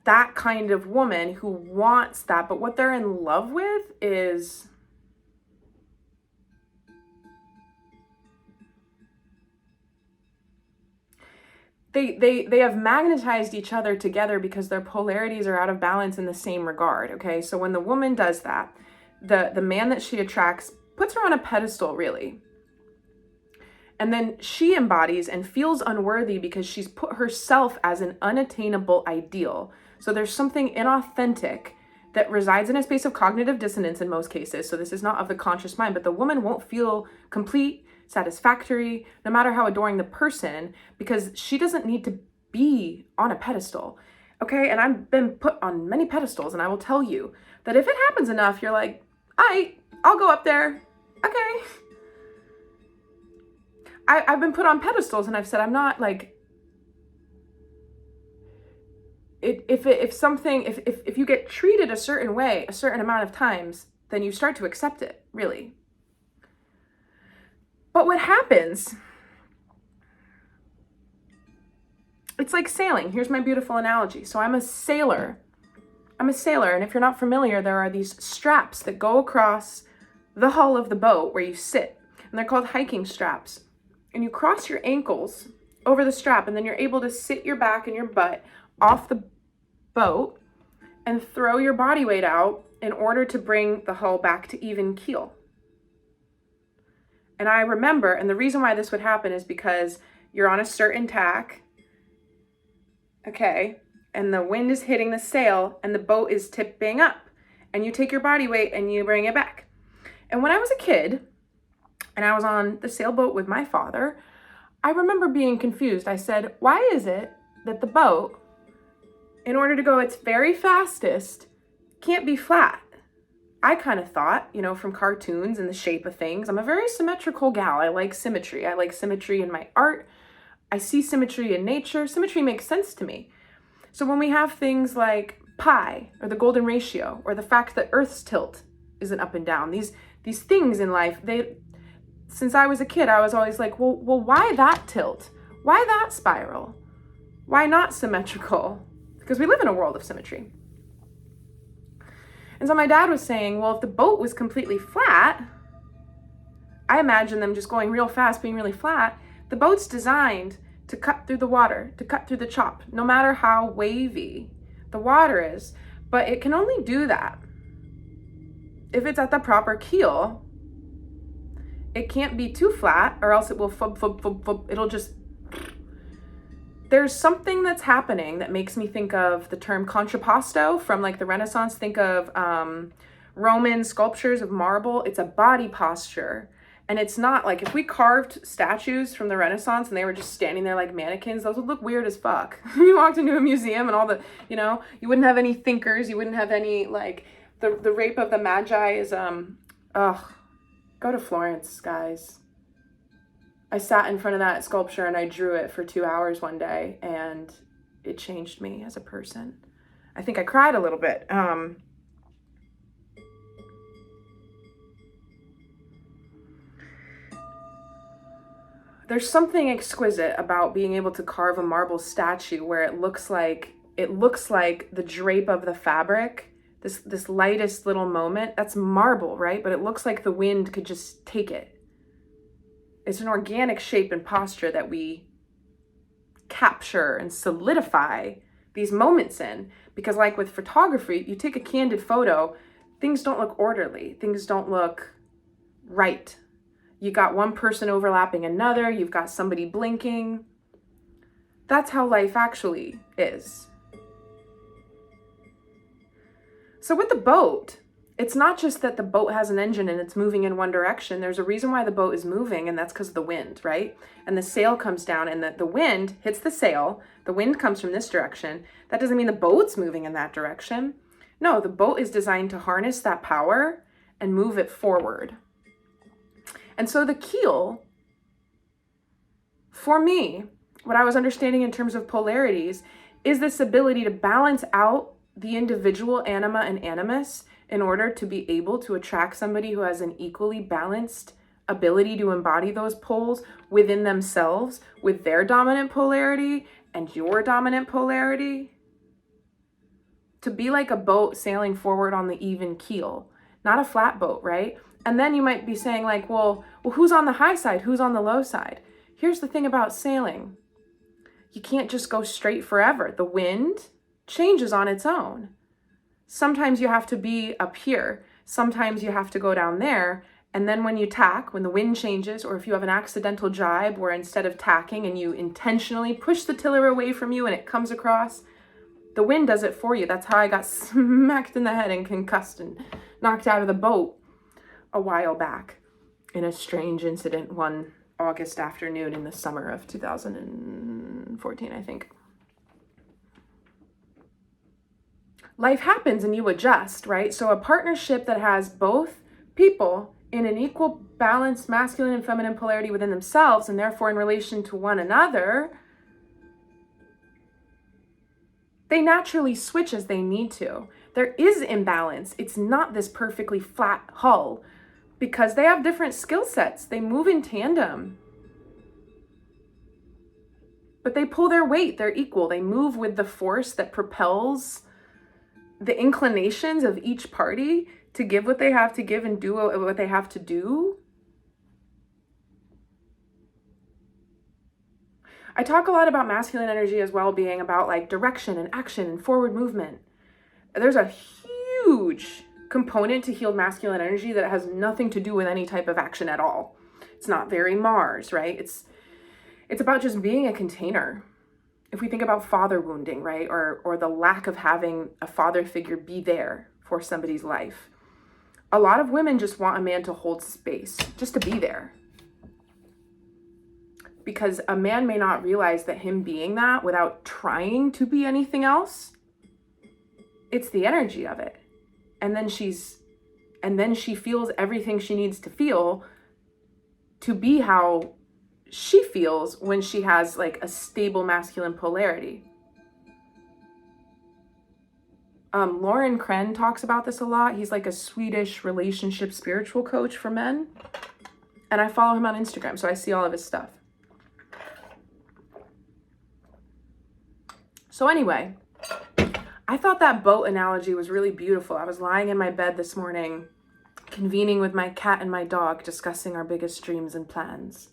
that kind of woman who wants that, but what they're in love with is they have magnetized each other together because their polarities are out of balance in the same regard, okay? So when the woman does that, the man that she attracts puts her on a pedestal, really. And then she embodies and feels unworthy because she's put herself as an unattainable ideal. So there's something inauthentic that resides in a space of cognitive dissonance in most cases. So this is not of the conscious mind, but the woman won't feel complete, satisfactory, no matter how adoring the person, because she doesn't need to be on a pedestal. Okay, and I've been put on many pedestals, and I will tell you that if it happens enough, you're like, I'll go up there. Okay. I've been put on pedestals, and I've said I'm not like. If you get treated a certain way a certain amount of times, then you start to accept it, really. But what happens? It's like sailing. Here's my beautiful analogy. So I'm a sailor, and if you're not familiar, there are these straps that go across the hull of the boat where you sit, and they're called hiking straps. And you cross your ankles over the strap, and then you're able to sit your back and your butt off the boat and throw your body weight out in order to bring the hull back to even keel. And I remember, and the reason why this would happen is because you're on a certain tack, okay, and the wind is hitting the sail and the boat is tipping up, and you take your body weight and you bring it back. And when I was a kid and I was on the sailboat with my father, I remember being confused. I said, why is it that the boat, in order to go its very fastest, can't be flat? I kind of thought, from cartoons and the shape of things, I'm a very symmetrical gal. I like symmetry. I like symmetry in my art. I see symmetry in nature. Symmetry makes sense to me. So when we have things like pi, or the golden ratio, or the fact that Earth's tilt isn't up and down, these things in life, since I was a kid, I was always like, well, why that tilt? Why that spiral? Why not symmetrical? Because we live in a world of symmetry. And so my dad was saying, well, if the boat was completely flat, I imagine them just going real fast, being really flat. The boat's designed to cut through the water, to cut through the chop, no matter how wavy the water is. But it can only do that if it's at the proper keel. It can't be too flat, or else it will it'll just... There's something that's happening that makes me think of the term contrapposto from like the Renaissance. Think of Roman sculptures of marble. It's a body posture. And it's not like, if we carved statues from the Renaissance and they were just standing there like mannequins, those would look weird as fuck. You walked into a museum and all the, you wouldn't have any thinkers. You wouldn't have any, like, the Rape of the Magi is, go to Florence, guys. I sat in front of that sculpture and I drew it for 2 hours one day, and it changed me as a person. I think I cried a little bit. There's something exquisite about being able to carve a marble statue where it looks like the drape of the fabric, this lightest little moment. That's marble, right? But it looks like the wind could just take it. It's an organic shape and posture that we capture and solidify these moments in. Because like with photography, you take a candid photo, things don't look orderly. Things don't look right. You got one person overlapping another. You've got somebody blinking. That's how life actually is. So with the boat, it's not just that the boat has an engine and it's moving in one direction. There's a reason why the boat is moving, and that's because of the wind, right? And the sail comes down and the wind hits the sail. The wind comes from this direction. That doesn't mean the boat's moving in that direction. No, the boat is designed to harness that power and move it forward. And so the keel, for me, what I was understanding in terms of polarities, is this ability to balance out the individual anima and animus in order to be able to attract somebody who has an equally balanced ability to embody those poles within themselves, with their dominant polarity and your dominant polarity. To be like a boat sailing forward on the even keel, not a flat boat, right? And then you might be saying like, well, who's on the high side? Who's on the low side? Here's the thing about sailing. You can't just go straight forever. The wind changes on its own. Sometimes you have to be up here. Sometimes you have to go down there. And then when you tack, when the wind changes, or if you have an accidental jibe where instead of tacking and you intentionally push the tiller away from you and it comes across, the wind does it for you. That's how I got smacked in the head and concussed and knocked out of the boat a while back in a strange incident one August afternoon in the summer of 2014, I think. Life happens and you adjust, right? So a partnership that has both people in an equal balanced masculine and feminine polarity within themselves, and therefore in relation to one another, they naturally switch as they need to. There is imbalance. It's not this perfectly flat hull because they have different skill sets. They move in tandem. But they pull their weight. They're equal. They move with the force that propels the inclinations of each party to give what they have to give and do what they have to do. I talk a lot about masculine energy as well being about like direction and action and forward movement. There's a huge component to healed masculine energy that has nothing to do with any type of action at all. It's not very Mars, right? It's about just being a container. if we think about father wounding, right? Or the lack of having a father figure be there for somebody's life. A lot of women just want a man to hold space, just to be there. Because a man may not realize that him being that without trying to be anything else, it's the energy of it. And then she feels everything she needs to feel to be how she feels when she has like a stable masculine polarity. Lauren Kren talks about this a lot. He's like a Swedish relationship spiritual coach for men. And I follow him on Instagram, so I see all of his stuff. So anyway, I thought that boat analogy was really beautiful. I was lying in my bed this morning, convening with my cat and my dog, discussing our biggest dreams and plans.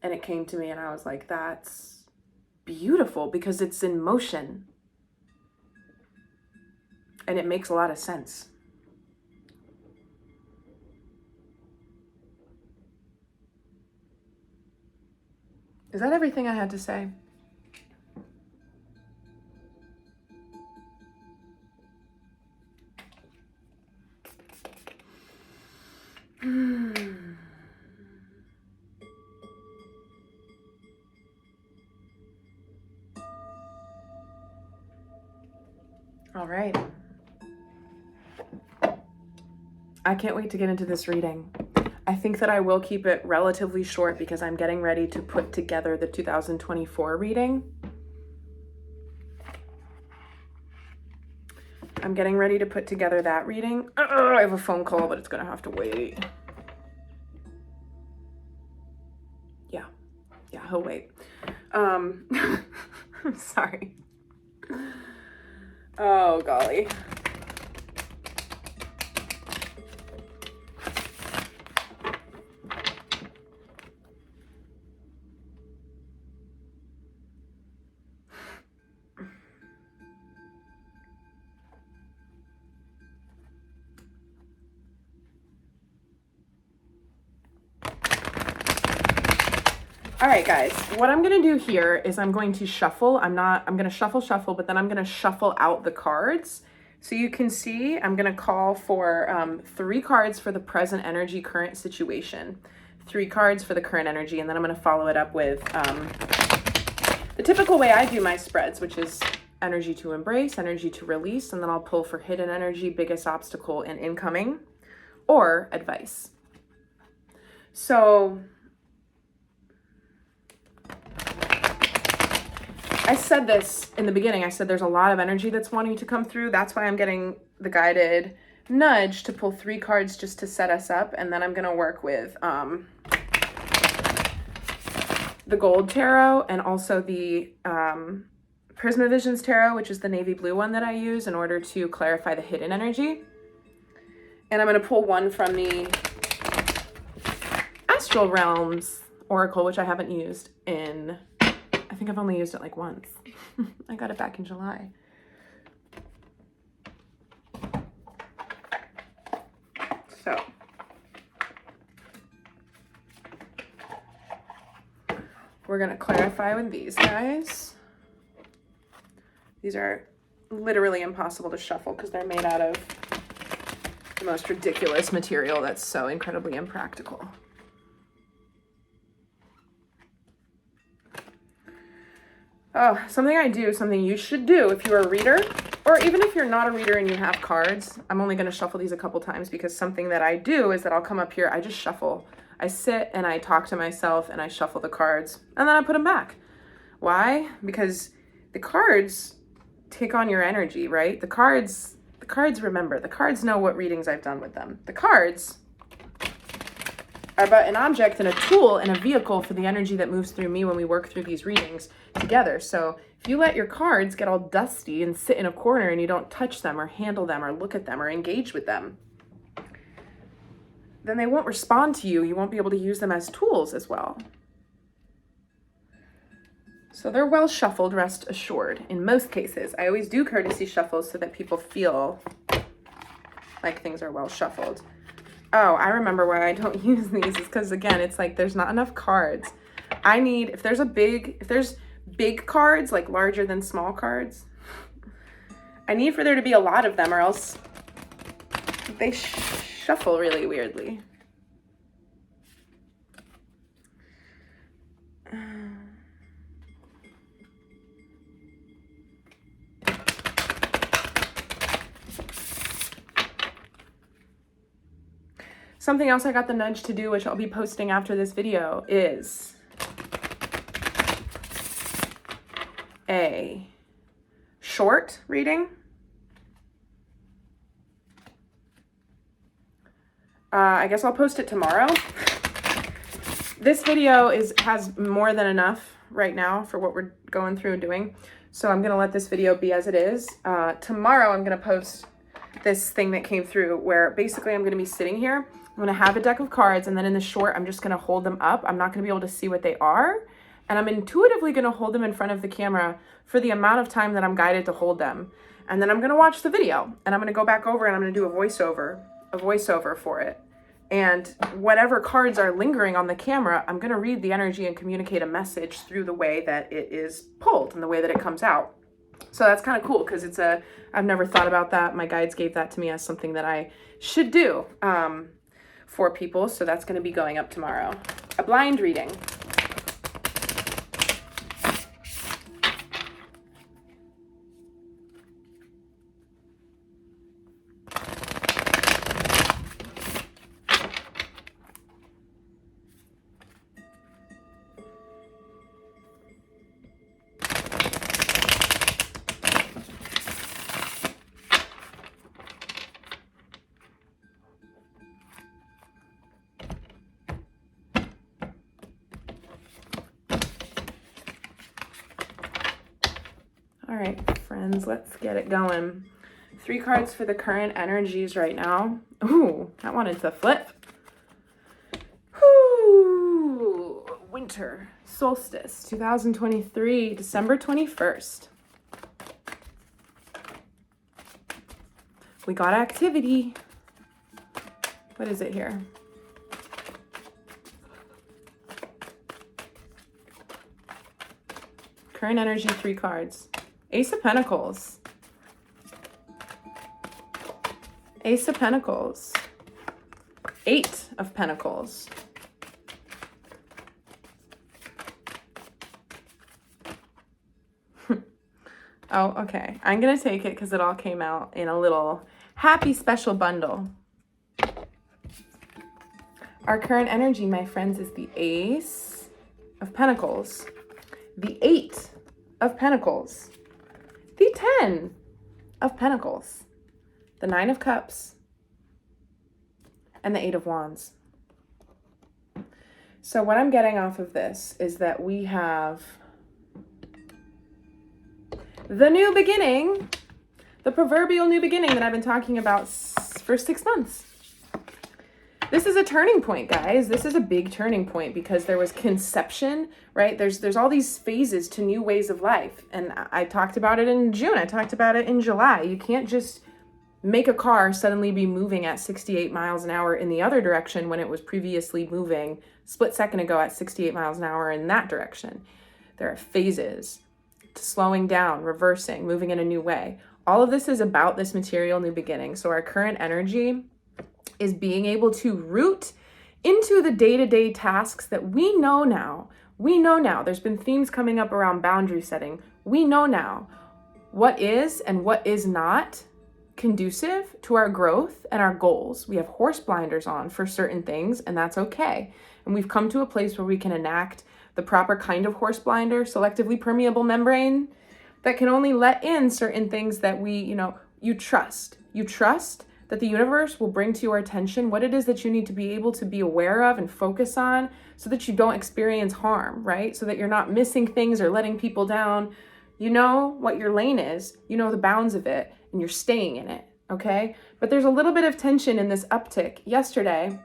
And it came to me and I was like, that's beautiful because it's in motion. And it makes a lot of sense. Is that everything I had to say? All right. I can't wait to get into this reading. I think that I will keep it relatively short because I'm getting ready to put together the 2024 reading. I'm getting ready to put together that reading. I have a phone call, but it's going to have to wait. Yeah, he'll wait. I'm sorry. Oh, golly. All right, guys, what I'm going to do here is I'm going to shuffle. I'm going to shuffle, but then I'm going to shuffle out the cards. So you can see I'm going to call for 3 cards for the present energy, current situation, 3 cards for the current energy, and then I'm going to follow it up with the typical way I do my spreads, which is energy to embrace, energy to release, and then I'll pull for hidden energy, biggest obstacle, and incoming, or advice. So I said this in the beginning. I said there's a lot of energy that's wanting to come through. That's why I'm getting the guided nudge to pull 3 cards just to set us up. And then I'm going to work with the Gold Tarot and also the Prismavisions Tarot, which is the navy blue one that I use in order to clarify the hidden energy. And I'm going to pull one from the Astral Realms Oracle, which I haven't used in... I think I've only used it like once. I got it back in July. So we're going to clarify with these guys. These are literally impossible to shuffle because they're made out of the most ridiculous material that's so incredibly impractical. Oh, something I do, something you should do if you're a reader, or even if you're not a reader and you have cards. I'm only going to shuffle these a couple times because something that I do is that I'll come up here, I just shuffle. I sit and I talk to myself and I shuffle the cards and then I put them back. Why? Because the cards take on your energy, right? The cards remember. The cards know what readings I've done with them. The cards are but an object and a tool and a vehicle for the energy that moves through me when we work through these readings together. So if you let your cards get all dusty and sit in a corner and you don't touch them or handle them or look at them or engage with them, then they won't respond to you. You won't be able to use them as tools as well. So they're well shuffled, rest assured, in most cases. I always do courtesy shuffles so that people feel like things are well shuffled. Oh, I remember why I don't use these is because, again, it's like there's not enough cards. I need, if there's big cards, like larger than small cards. I need for there to be a lot of them, or else they shuffle really weirdly. Something else I got the nudge to do, which I'll be posting after this video, is a short reading. I guess I'll post it tomorrow. This video has more than enough right now for what we're going through and doing. So I'm gonna let this video be as it is. Tomorrow I'm gonna post this thing that came through where basically I'm gonna be sitting here. I'm gonna have a deck of cards, and then in the short, I'm just gonna hold them up. I'm not gonna be able to see what they are. And I'm intuitively gonna hold them in front of the camera for the amount of time that I'm guided to hold them. And then I'm gonna watch the video, and I'm gonna go back over and I'm gonna do a voiceover for it. And whatever cards are lingering on the camera, I'm gonna read the energy and communicate a message through the way that it is pulled and the way that it comes out. So that's kind of cool, because I've never thought about that. My guides gave that to me as something that I should do for people. So that's gonna be going up tomorrow. A blind reading. All right, friends, let's get it going. 3 cards for the current energies right now. Ooh, that wanted to flip. Ooh, winter solstice 2023, December 21st. We got activity. What is it here? Current energy, 3 cards. Ace of Pentacles. Ace of Pentacles. 8 of Pentacles. Oh, okay. I'm going to take it because it all came out in a little happy special bundle. Our current energy, my friends, is the Ace of Pentacles, the 8 of Pentacles, the 10 of Pentacles, the 9 of Cups, and the 8 of Wands. So what I'm getting off of this is that we have the new beginning, the proverbial new beginning that I've been talking about for 6 months. This is a turning point, guys. This is a big turning point because there was conception, right? There's all these phases to new ways of life. And I talked about it in June. I talked about it in July. You can't just make a car suddenly be moving at 68 miles an hour in the other direction when it was previously moving split second ago at 68 miles an hour in that direction. There are phases to slowing down, reversing, moving in a new way. All of this is about this material new beginning. So our current energy is being able to root into the day-to-day tasks that we know now. We know now. There's been themes coming up around boundary setting. We know now what is and what is not conducive to our growth and our goals. We have horse blinders on for certain things, and that's okay. And we've come to a place where we can enact the proper kind of horse blinder, selectively permeable membrane, that can only let in certain things that you trust. You trust that the universe will bring to your attention what it is that you need to be able to be aware of and focus on so that you don't experience harm, right? So that you're not missing things or letting people down. You know what your lane is, you know the bounds of it, and you're staying in it, okay? But there's a little bit of tension in this uptick. Yesterday,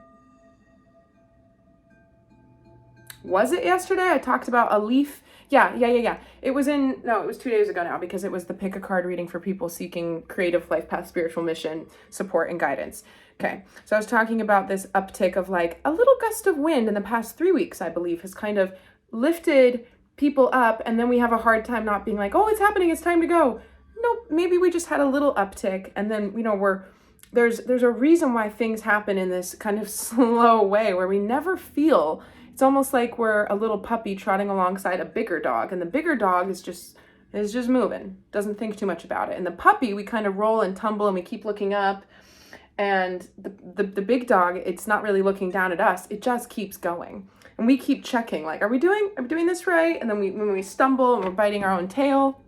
was it yesterday? I talked about a leaf. Yeah. It was 2 days ago now, because it was the pick a card reading for people seeking creative life path, spiritual mission, support, and guidance. Okay. So I was talking about this uptick of like a little gust of wind in the past 3 weeks, I believe, has kind of lifted people up, and then we have a hard time not being like, oh, it's happening, it's time to go. Nope, maybe we just had a little uptick, and then, you know, there's a reason why things happen in this kind of slow way where we never feel. It's almost like we're a little puppy trotting alongside a bigger dog, and the bigger dog is just moving, doesn't think too much about it. And the puppy, we kind of roll and tumble and we keep looking up, and the big dog, it's not really looking down at us, it just keeps going. And we keep checking, like, are we doing this right? And then when we stumble and we're biting our own tail,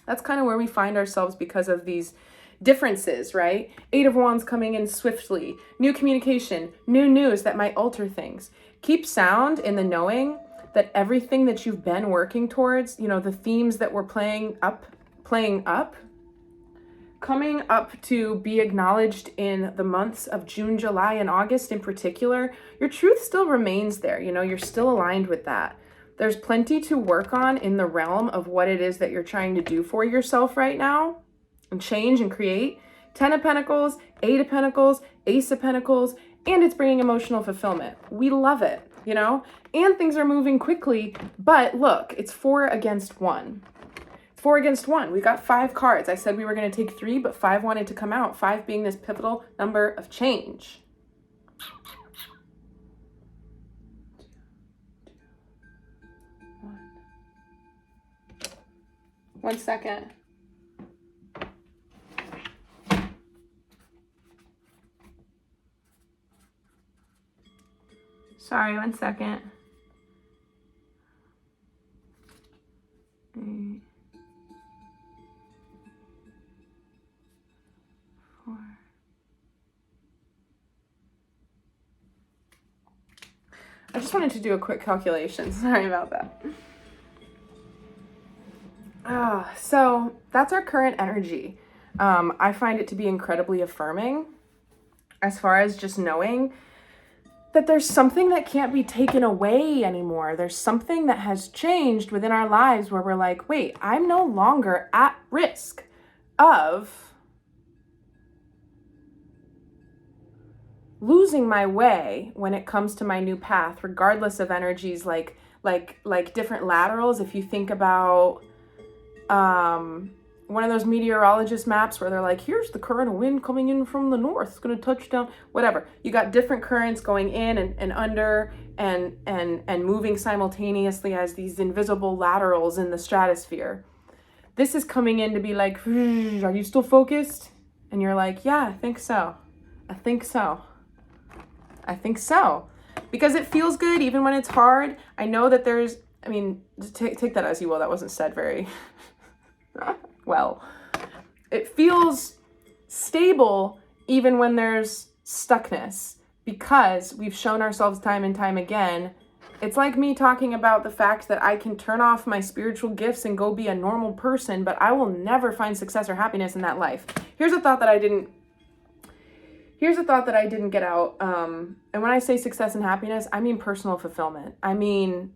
that's kind of where we find ourselves because of these differences, right? 8 of Wands coming in swiftly, new communication, new news that might alter things. Keep sound in the knowing that everything that you've been working towards, you know, the themes that we're playing up, coming up to be acknowledged in the months of June, July, and August in particular, your truth still remains there. You know, you're still aligned with that. There's plenty to work on in the realm of what it is that you're trying to do for yourself right now and change and create. 10 of Pentacles, 8 of Pentacles, Ace of Pentacles, and it's bringing emotional fulfillment. We love it, you know, and things are moving quickly, but look, it's 4 against 1. 4 against 1. We got 5 cards. I said we were going to take 3, but 5 wanted to come out. 5 being this pivotal number of change. One second. Sorry, 1 second. 8, 4. I just wanted to do a quick calculation. Sorry about that. So that's our current energy. I find it to be incredibly affirming as far as just knowing that there's something that can't be taken away anymore. There's something that has changed within our lives where we're like, wait, I'm no longer at risk of losing my way when it comes to my new path, regardless of energies like different laterals. If you think about one of those meteorologist maps where they're like, here's the current of wind coming in from the north, it's going to touch down, whatever. You got different currents going in and under and moving simultaneously as these invisible laterals in the stratosphere. This is coming in to be like, are you still focused? And you're like, yeah, I think so. I think so. Because it feels good even when it's hard. I know that there's, I mean, take that as you will. That wasn't said very well. It feels stable even when there's stuckness, because we've shown ourselves time and time again. It's like me talking about the fact that I can turn off my spiritual gifts and go be a normal person, but I will never find success or happiness in that life. Here's a thought that I didn't get out. And when I say success and happiness, I mean personal fulfillment. I mean,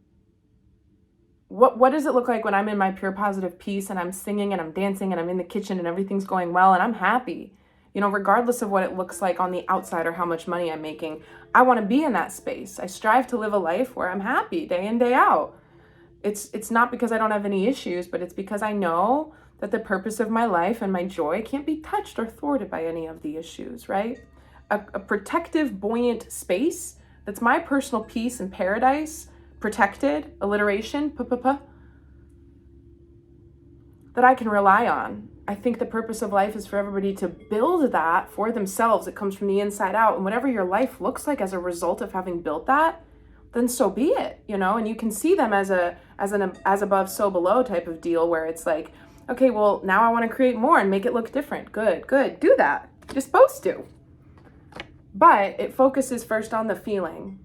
what does it look like when I'm in my pure positive peace and I'm singing and I'm dancing and I'm in the kitchen and everything's going well and I'm happy? You know, regardless of what it looks like on the outside or how much money I'm making, I want to be in that space. I strive to live a life where I'm happy day in, day out. It's not because I don't have any issues, but it's because I know that the purpose of my life and my joy can't be touched or thwarted by any of the issues, right? A protective, buoyant space that's my personal peace and paradise, protected, alliteration, that I can rely on. I think the purpose of life is for everybody to build that for themselves. It comes from the inside out. And whatever your life looks like as a result of having built that, then so be it, you know? And you can see them as an as above, so below type of deal where it's like, okay, well, now I want to create more and make it look different. Good. Do that. You're supposed to. But it focuses first on the feeling.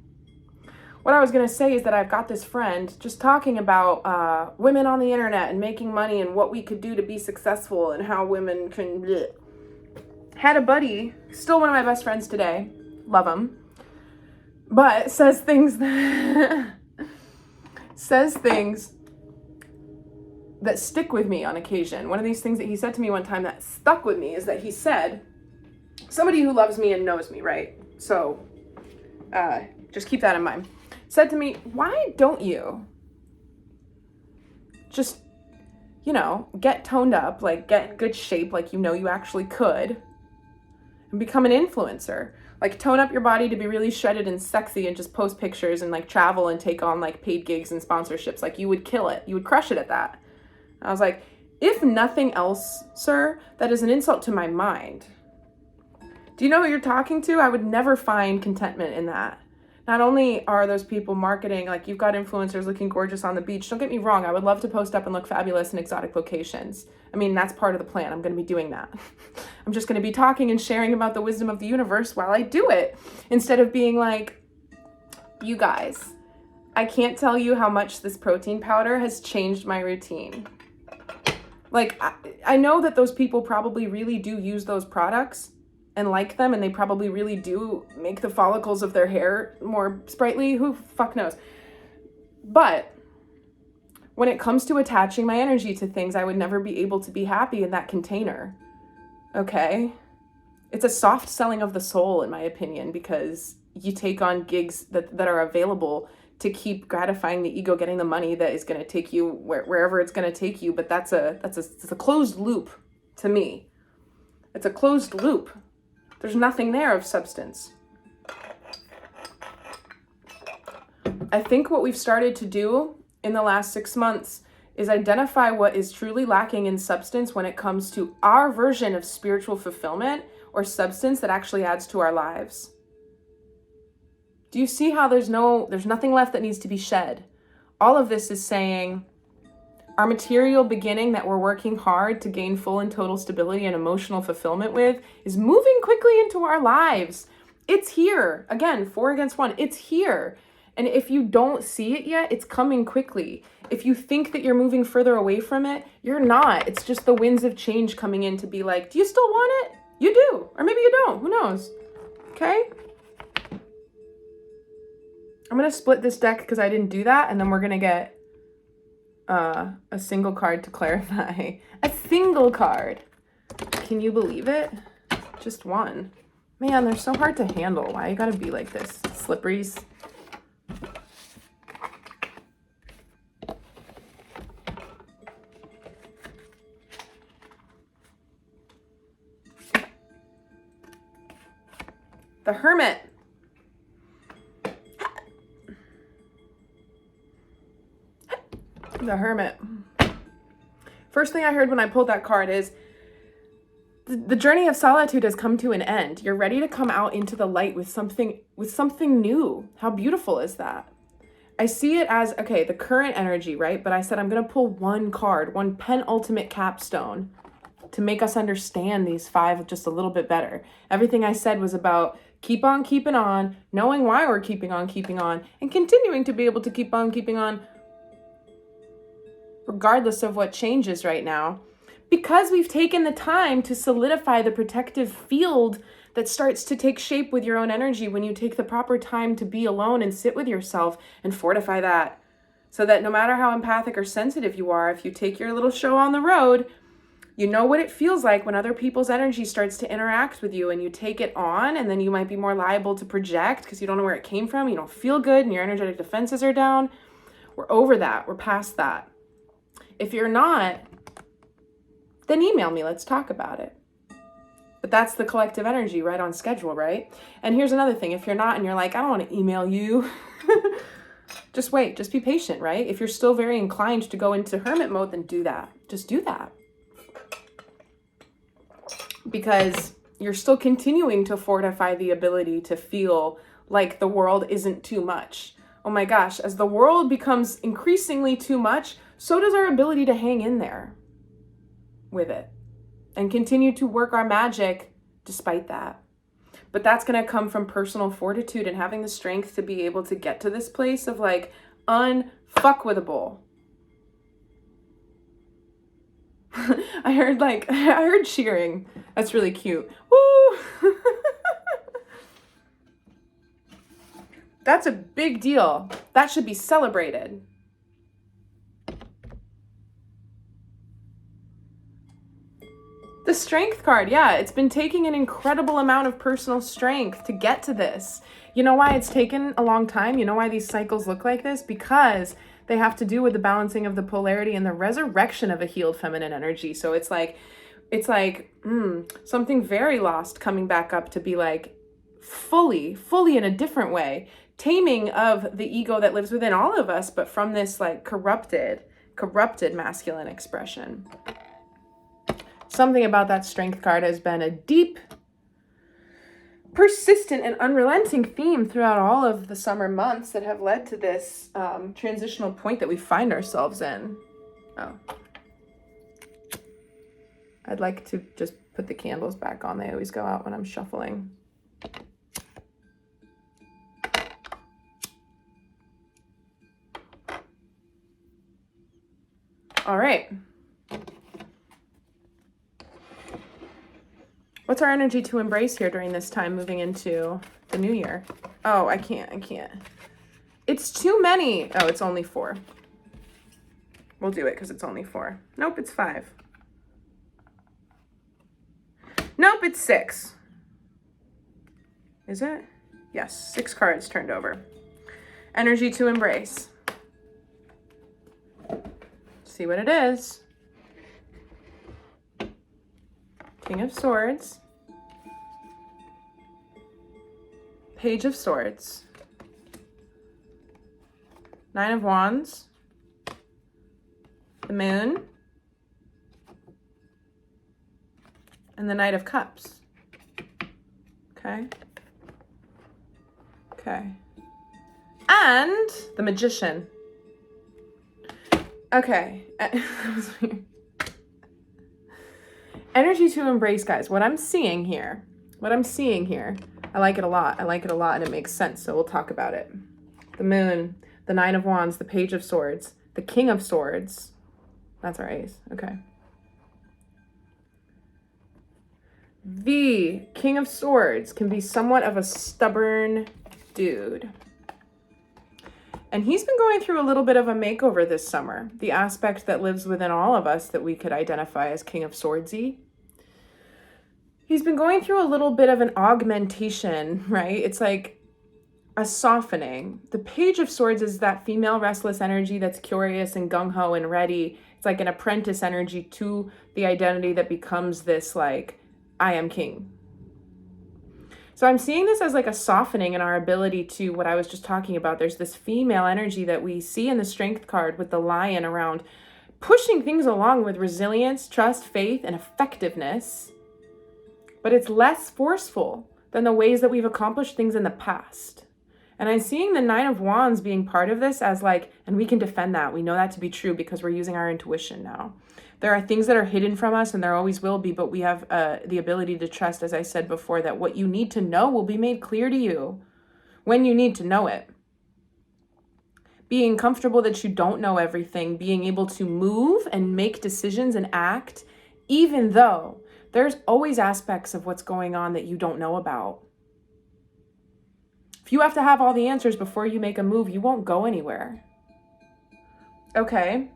What I was going to say is that I've got this friend just talking about women on the internet and making money and what we could do to be successful and how women can... Bleh. Had a buddy, still one of my best friends today, love him, but says things that stick with me on occasion. One of these things that he said to me one time that stuck with me is that he said, somebody who loves me and knows me, right? So just keep that in mind. Said to me, why don't you just, get toned up, like get in good shape, like you actually could, and become an influencer. Like tone up your body to be really shredded and sexy and just post pictures and like travel and take on like paid gigs and sponsorships. Like you would kill it. You would crush it at that. I was like, if nothing else, sir, that is an insult to my mind. Do you know who you're talking to? I would never find contentment in that. Not only are those people marketing, like you've got influencers looking gorgeous on the beach. Don't get me wrong. I would love to post up and look fabulous in exotic locations. I mean, that's part of the plan. I'm going to be doing that. I'm just going to be talking and sharing about the wisdom of the universe while I do it, instead of being like, you guys, I can't tell you how much this protein powder has changed my routine. Like, I know that those people probably really do use those products and like them, and they probably really do make the follicles of their hair more sprightly. Who fuck knows? But when it comes to attaching my energy to things, I would never be able to be happy in that container. Okay? It's a soft selling of the soul, in my opinion, because you take on gigs that are available to keep gratifying the ego, getting the money that is going to take you wherever it's going to take you. But it's a closed loop to me. It's a closed loop. There's nothing there of substance. I think what we've started to do in the last 6 months is identify what is truly lacking in substance when it comes to our version of spiritual fulfillment or substance that actually adds to our lives. Do you see how there's nothing left that needs to be shed? All of this is saying our material beginning that we're working hard to gain full and total stability and emotional fulfillment with is moving quickly into our lives. It's here. Again, 4 against 1. It's here. And if you don't see it yet, it's coming quickly. If you think that you're moving further away from it, you're not. It's just the winds of change coming in to be like, do you still want it? You do. Or maybe you don't. Who knows? Okay? I'm going to split this deck because I didn't do that. And then we're going to get a single card to clarify. A single card. Can you believe it? Just one. Man, they're so hard to handle. Why you gotta be like this? Slipperies. The Hermit. The Hermit. First thing I heard when I pulled that card is the journey of solitude has come to an end. You're ready to come out into the light with something new. How beautiful is that? I see it as, okay, the current energy, right? But I said I'm going to pull one card, one penultimate capstone to make us understand these 5 just a little bit better. Everything I said was about keep on keeping on, knowing why we're keeping on, and continuing to be able to keep on keeping on regardless of what changes right now, because we've taken the time to solidify the protective field that starts to take shape with your own energy when you take the proper time to be alone and sit with yourself and fortify that, so that no matter how empathic or sensitive you are, if you take your little show on the road, you know what it feels like when other people's energy starts to interact with you and you take it on, and then you might be more liable to project because you don't know where it came from, you don't feel good, and your energetic defenses are down. We're over that. We're past that. If you're not, then email me. Let's talk about it. But that's the collective energy right on schedule, right? And here's another thing. If you're not and you're like, I don't want to email you, just wait. Just be patient, right? If you're still very inclined to go into hermit mode, then do that. Just do that. Because you're still continuing to fortify the ability to feel like the world isn't too much. Oh my gosh, as the world becomes increasingly too much, so does our ability to hang in there with it and continue to work our magic despite that. But that's going to come from personal fortitude and having the strength to be able to get to this place of like unfuckwithable. I heard cheering. That's really cute. Woo! That's a big deal. That should be celebrated. The strength card, yeah, it's been taking an incredible amount of personal strength to get to this. You know why it's taken a long time? You know why these cycles look like this? Because They have to do with the balancing of the polarity and the resurrection of a healed feminine energy. So it's like something very lost coming back up to be like fully in a different way. Taming of the ego that lives within all of us, but from this like corrupted masculine expression. Something about that Strength card has been a deep, persistent, and unrelenting theme throughout all of the summer months that have led to this transitional point that we find ourselves in. Oh. I'd like to just put the candles back on. They always go out when I'm shuffling. All right. What's our energy to embrace here during this time moving into the new year? Oh, I can't. It's too many. Oh, it's only 4. We'll do it because it's only 4. Nope, it's 5. Nope, it's 6. Is it? Yes, 6 cards turned over. Energy to embrace. See what it is. King of Swords. Page of Swords. 9 of Wands. The Moon. And the Knight of Cups. Okay. And the Magician. Okay. Energy to embrace, guys. What I'm seeing here, I like it a lot. And it makes sense, so we'll talk about it. The Moon, the 9 of Wands, the Page of Swords, the King of Swords. That's our ace. Okay. The King of Swords can be somewhat of a stubborn dude. And he's been going through a little bit of a makeover this summer. The aspect that lives within all of us that we could identify as King of Swordsy. He's been going through a little bit of an augmentation, right? It's like a softening. The Page of Swords is that female restless energy that's curious and gung-ho and ready. It's like an apprentice energy to the identity that becomes this like, I am king. So I'm seeing this as like a softening in our ability to what I was just talking about. There's this female energy that we see in the Strength card with the lion around pushing things along with resilience, trust, faith, and effectiveness. But it's less forceful than the ways that we've accomplished things in the past. And I'm seeing the 9 of Wands being part of this as like, and we can defend that. We know that to be true because we're using our intuition now. There are things that are hidden from us and there always will be, but we have the ability to trust, as I said before, that what you need to know will be made clear to you when you need to know it. Being comfortable that you don't know everything, being able to move and make decisions and act, even though there's always aspects of what's going on that you don't know about. If you have to have all the answers before you make a move, you won't go anywhere. Okay?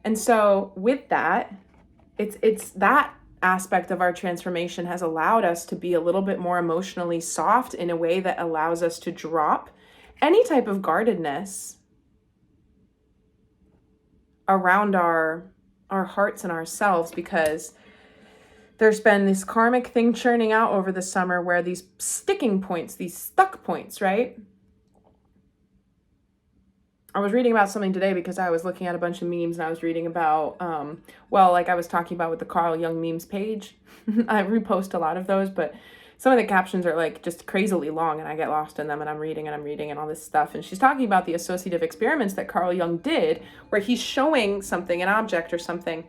And so with that, it's that aspect of our transformation has allowed us to be a little bit more emotionally soft in a way that allows us to drop any type of guardedness around our hearts and ourselves, because there's been this karmic thing churning out over the summer where these sticking points, these stuck points, right? I was reading about something today because I was looking at a bunch of memes and I was reading about, like I was talking about with the Carl Jung memes page. I repost a lot of those, but some of the captions are like just crazily long and I get lost in them and I'm reading and all this stuff. And she's talking about the associative experiments that Carl Jung did where he's showing something, an object or something,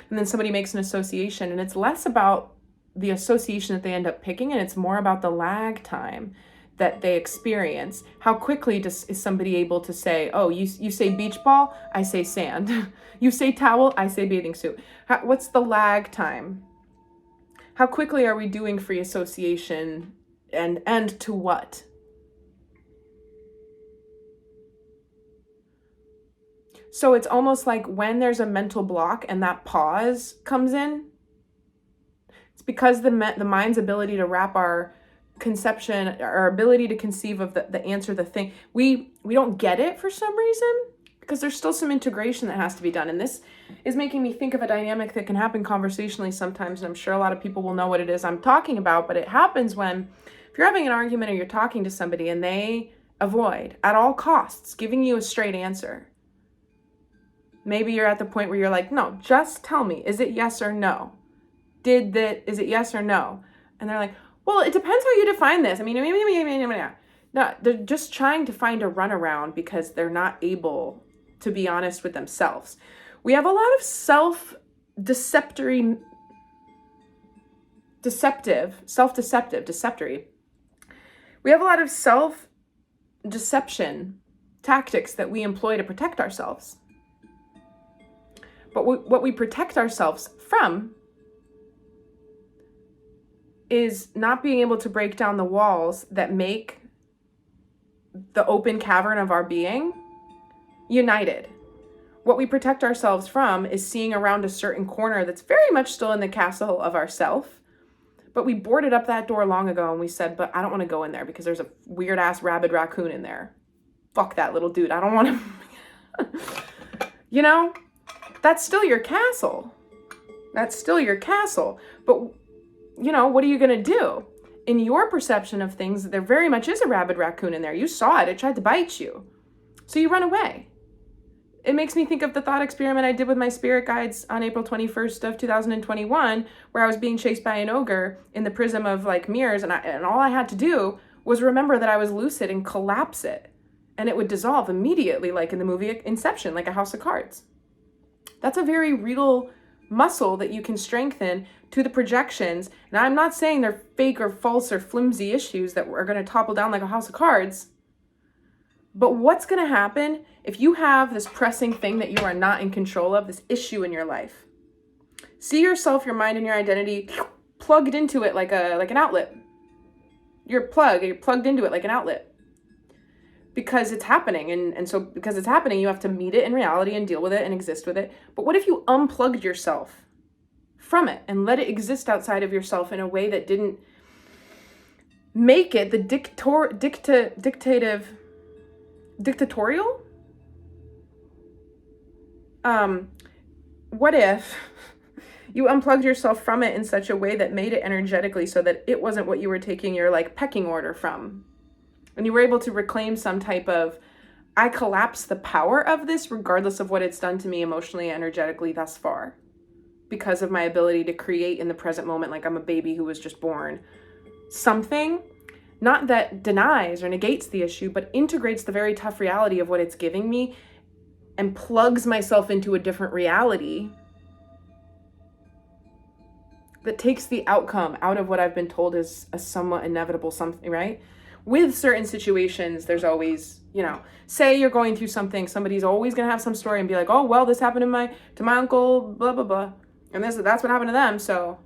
and then somebody makes an association, and it's less about the association that they end up picking and it's more about the lag time that they experience. How quickly is somebody able to say, oh, you say beach ball, I say sand. You say towel, I say bathing suit. What's the lag time? How quickly are we doing free association and to what? So it's almost like when there's a mental block and that pause comes in, it's because the mind's ability to wrap our conception, our ability to conceive of the answer, the thing, we don't get it for some reason. because there's still some integration that has to be done. And this is making me think of a dynamic that can happen conversationally sometimes, and I'm sure a lot of people will know what it is I'm talking about, but it happens when, if you're having an argument or you're talking to somebody and they avoid at all costs giving you a straight answer. Maybe you're at the point where you're like, no, just tell me, is it yes or no? Is it yes or no? And they're like, well, it depends how you define this. I mean, no, they're just trying to find a runaround because they're not able to be honest with themselves. We have a lot of self-deceptory. We have a lot of self-deception tactics that we employ to protect ourselves. But what we protect ourselves from is not being able to break down the walls that make the open cavern of our being united. What we protect ourselves from is seeing around a certain corner that's very much still in the castle of ourself, but we boarded up that door long ago and we said, but I don't want to go in there because there's a weird ass rabid raccoon in there. Fuck that little dude. I don't want to, that's still your castle. That's still your castle. But, what are you going to do? In your perception of things, there very much is a rabid raccoon in there. You saw it. It tried to bite you. So you run away. It makes me think of the thought experiment I did with my spirit guides on April 21st of 2021, where I was being chased by an ogre in the prism of mirrors. And all I had to do was remember that I was lucid and collapse it. And it would dissolve immediately, like in the movie Inception, like a house of cards. That's a very real muscle that you can strengthen to the projections. And I'm not saying they're fake or false or flimsy issues that are going to topple down like a house of cards. But what's going to happen if you have this pressing thing that you are not in control of, this issue in your life? See yourself, your mind, and your identity plugged into it like an outlet. You're plugged into it like an outlet. Because it's happening. And so because it's happening, you have to meet it in reality and deal with it and exist with it. But what if you unplugged yourself from it and let it exist outside of yourself in a way that didn't make it the dictatorial? What if you unplugged yourself from it in such a way that made it energetically so that it wasn't what you were taking your pecking order from? And you were able to reclaim some type of, I collapse the power of this regardless of what it's done to me emotionally, energetically thus far, because of my ability to create in the present moment like I'm a baby who was just born. Something, not that denies or negates the issue, but integrates the very tough reality of what it's giving me and plugs myself into a different reality that takes the outcome out of what I've been told is a somewhat inevitable something, right? With certain situations, there's always, say you're going through something, somebody's always going to have some story and be like, oh, well, this happened to my uncle, blah, blah, blah. And that's what happened to them. So,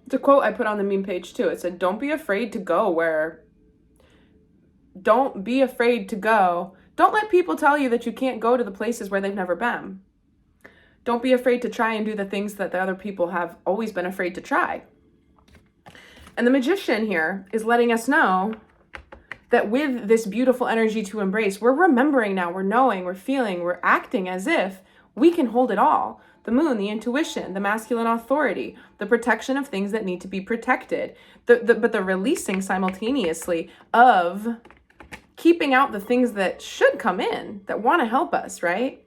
It's a quote I put on the meme page too. It said, don't be afraid to go. Don't let people tell you that you can't go to the places where they've never been. Don't be afraid to try and do the things that the other people have always been afraid to try. And the magician here is letting us know that with this beautiful energy to embrace, we're remembering now, we're knowing, we're feeling, we're acting as if we can hold it all. The moon, the intuition, the masculine authority, the protection of things that need to be protected, but the releasing simultaneously of keeping out the things that should come in, that want to help us, right?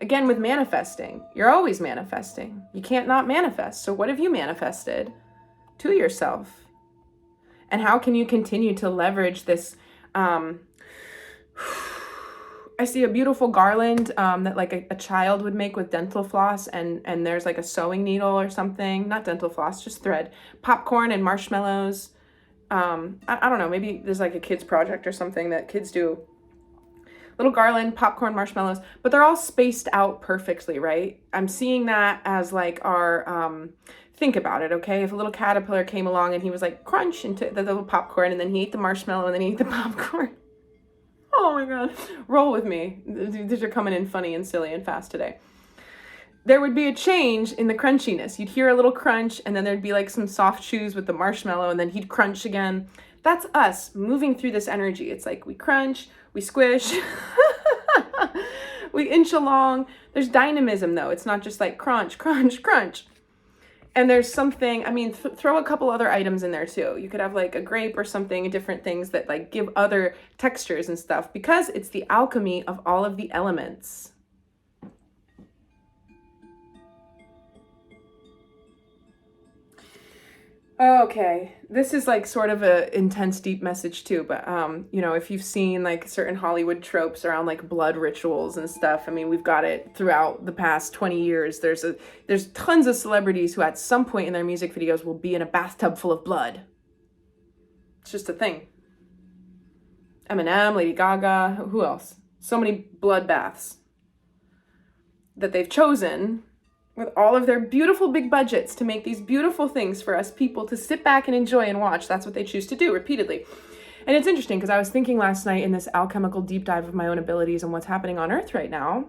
Again, with manifesting, you're always manifesting. You can't not manifest. So what have you manifested to yourself? And how can you continue to leverage this? I see a beautiful garland that a child would make with dental floss, and there's a sewing needle or something, not dental floss, just thread, popcorn and marshmallows. I don't know, maybe there's a kid's project or something that kids do. Little garland, popcorn, marshmallows, but they're all spaced out perfectly, right? I'm seeing that as our, think about it, okay? If a little caterpillar came along and he was crunch into the little popcorn, and then he ate the marshmallow, and then he ate the popcorn. Oh my God. Roll with me. These are coming in funny and silly and fast today. There would be a change in the crunchiness. You'd hear a little crunch, and then there'd be some soft chews with the marshmallow, and then he'd crunch again. That's us moving through this energy. It's like we crunch, we squish, we inch along. There's dynamism though. It's not just like crunch, crunch, crunch. And there's something, I mean, throw a couple other items in there too. You could have like a grape or something, different things that like give other textures and stuff, because it's the alchemy of all of the elements. Okay, this is like sort of a intense, deep message too, but you know, if you've seen like certain Hollywood tropes around like blood rituals and stuff, I mean, we've got it throughout the past 20 years. There's tons of celebrities who at some point in their music videos will be in a bathtub full of blood. It's just a thing. Eminem, Lady Gaga, who else? So many blood baths that they've chosen with all of their beautiful big budgets to make these beautiful things for us people to sit back and enjoy and watch. That's what they choose to do repeatedly. And it's interesting because I was thinking last night in this alchemical deep dive of my own abilities and what's happening on Earth right now.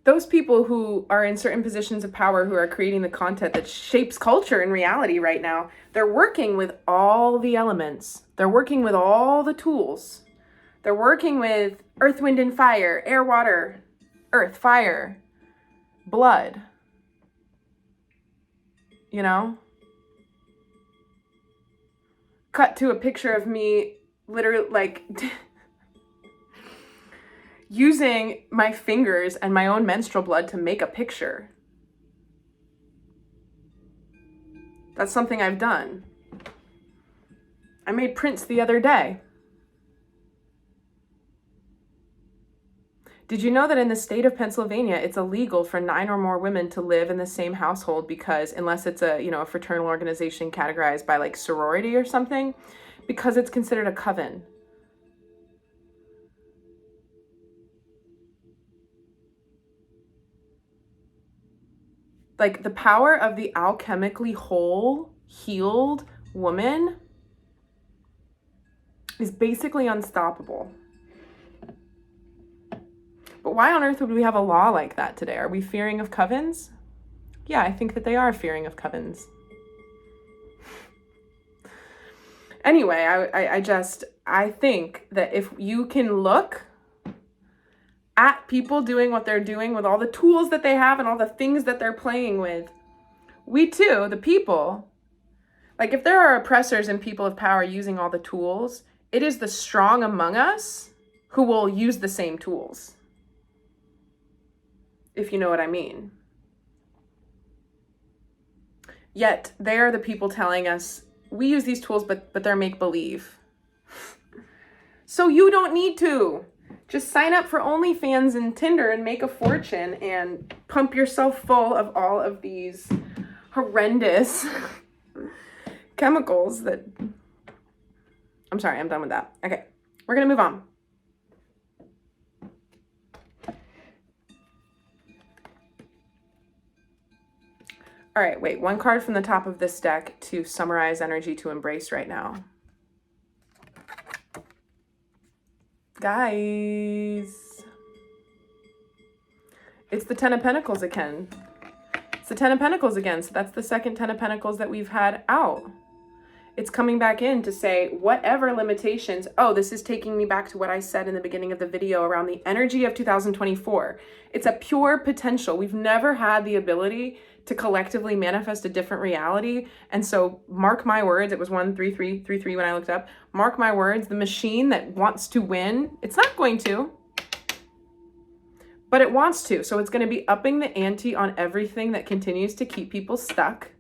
Those people who are in certain positions of power, who are creating the content that shapes culture and reality right now, they're working with all the elements. They're working with all the tools. They're working with earth, wind, and fire, air, water, earth, fire, blood, you know? Cut to a picture of me literally like using my fingers and my own menstrual blood to make a picture. That's something I've done. I made prints the other day. Did you know that in the state of Pennsylvania, it's illegal for 9 or more women to live in the same household, because unless it's a, you know, a fraternal organization categorized by like sorority or something, because it's considered a coven. Like the power of the alchemically whole, healed woman is basically unstoppable. But why on earth would we have a law like that today? Are we fearing of covens? Yeah, I think that they are fearing of covens. Anyway, I think that if you can look at people doing what they're doing with all the tools that they have and all the things that they're playing with, we too, the people, like if there are oppressors and people of power using all the tools, it is the strong among us who will use the same tools. If you know what I mean. Yet they are the people telling us, we use these tools, but they're make-believe. So you don't need to. Just sign up for OnlyFans and Tinder and make a fortune and pump yourself full of all of these horrendous chemicals that... I'm sorry, I'm done with that. Okay, we're gonna move on. All right, wait, one card from the top of this deck to summarize energy to embrace right now. Guys, it's the Ten of Pentacles again. It's the Ten of Pentacles again, so that's the second Ten of Pentacles that we've had out. It's coming back in to say whatever limitations, oh, this is taking me back to what I said in the beginning of the video around the energy of 2024. It's a pure potential. We've never had the ability to collectively manifest a different reality. And so mark my words, it was 13333 when I looked up. Mark my words, the machine that wants to win, it's not going to, but it wants to. So it's going to be upping the ante on everything that continues to keep people stuck.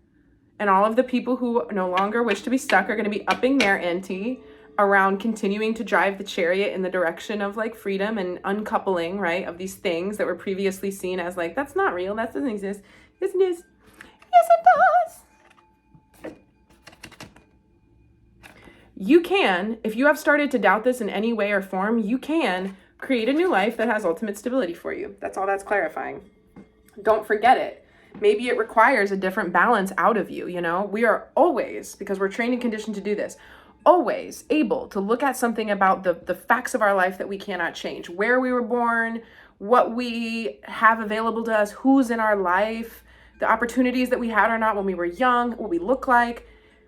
And all of the people who no longer wish to be stuck are going to be upping their ante around continuing to drive the chariot in the direction of like freedom and uncoupling, right, of these things that were previously seen as like, that's not real, that doesn't exist. Yes, it is. Yes, it does. You can, if you have started to doubt this in any way or form, you can create a new life that has ultimate stability for you. That's all that's clarifying. Don't forget it. Maybe it requires a different balance out of you, you know? We are always, because we're trained and conditioned to do this, always able to look at something about the facts of our life that we cannot change. Where we were born, what we have available to us, who's in our life, the opportunities that we had or not when we were young, what we look like.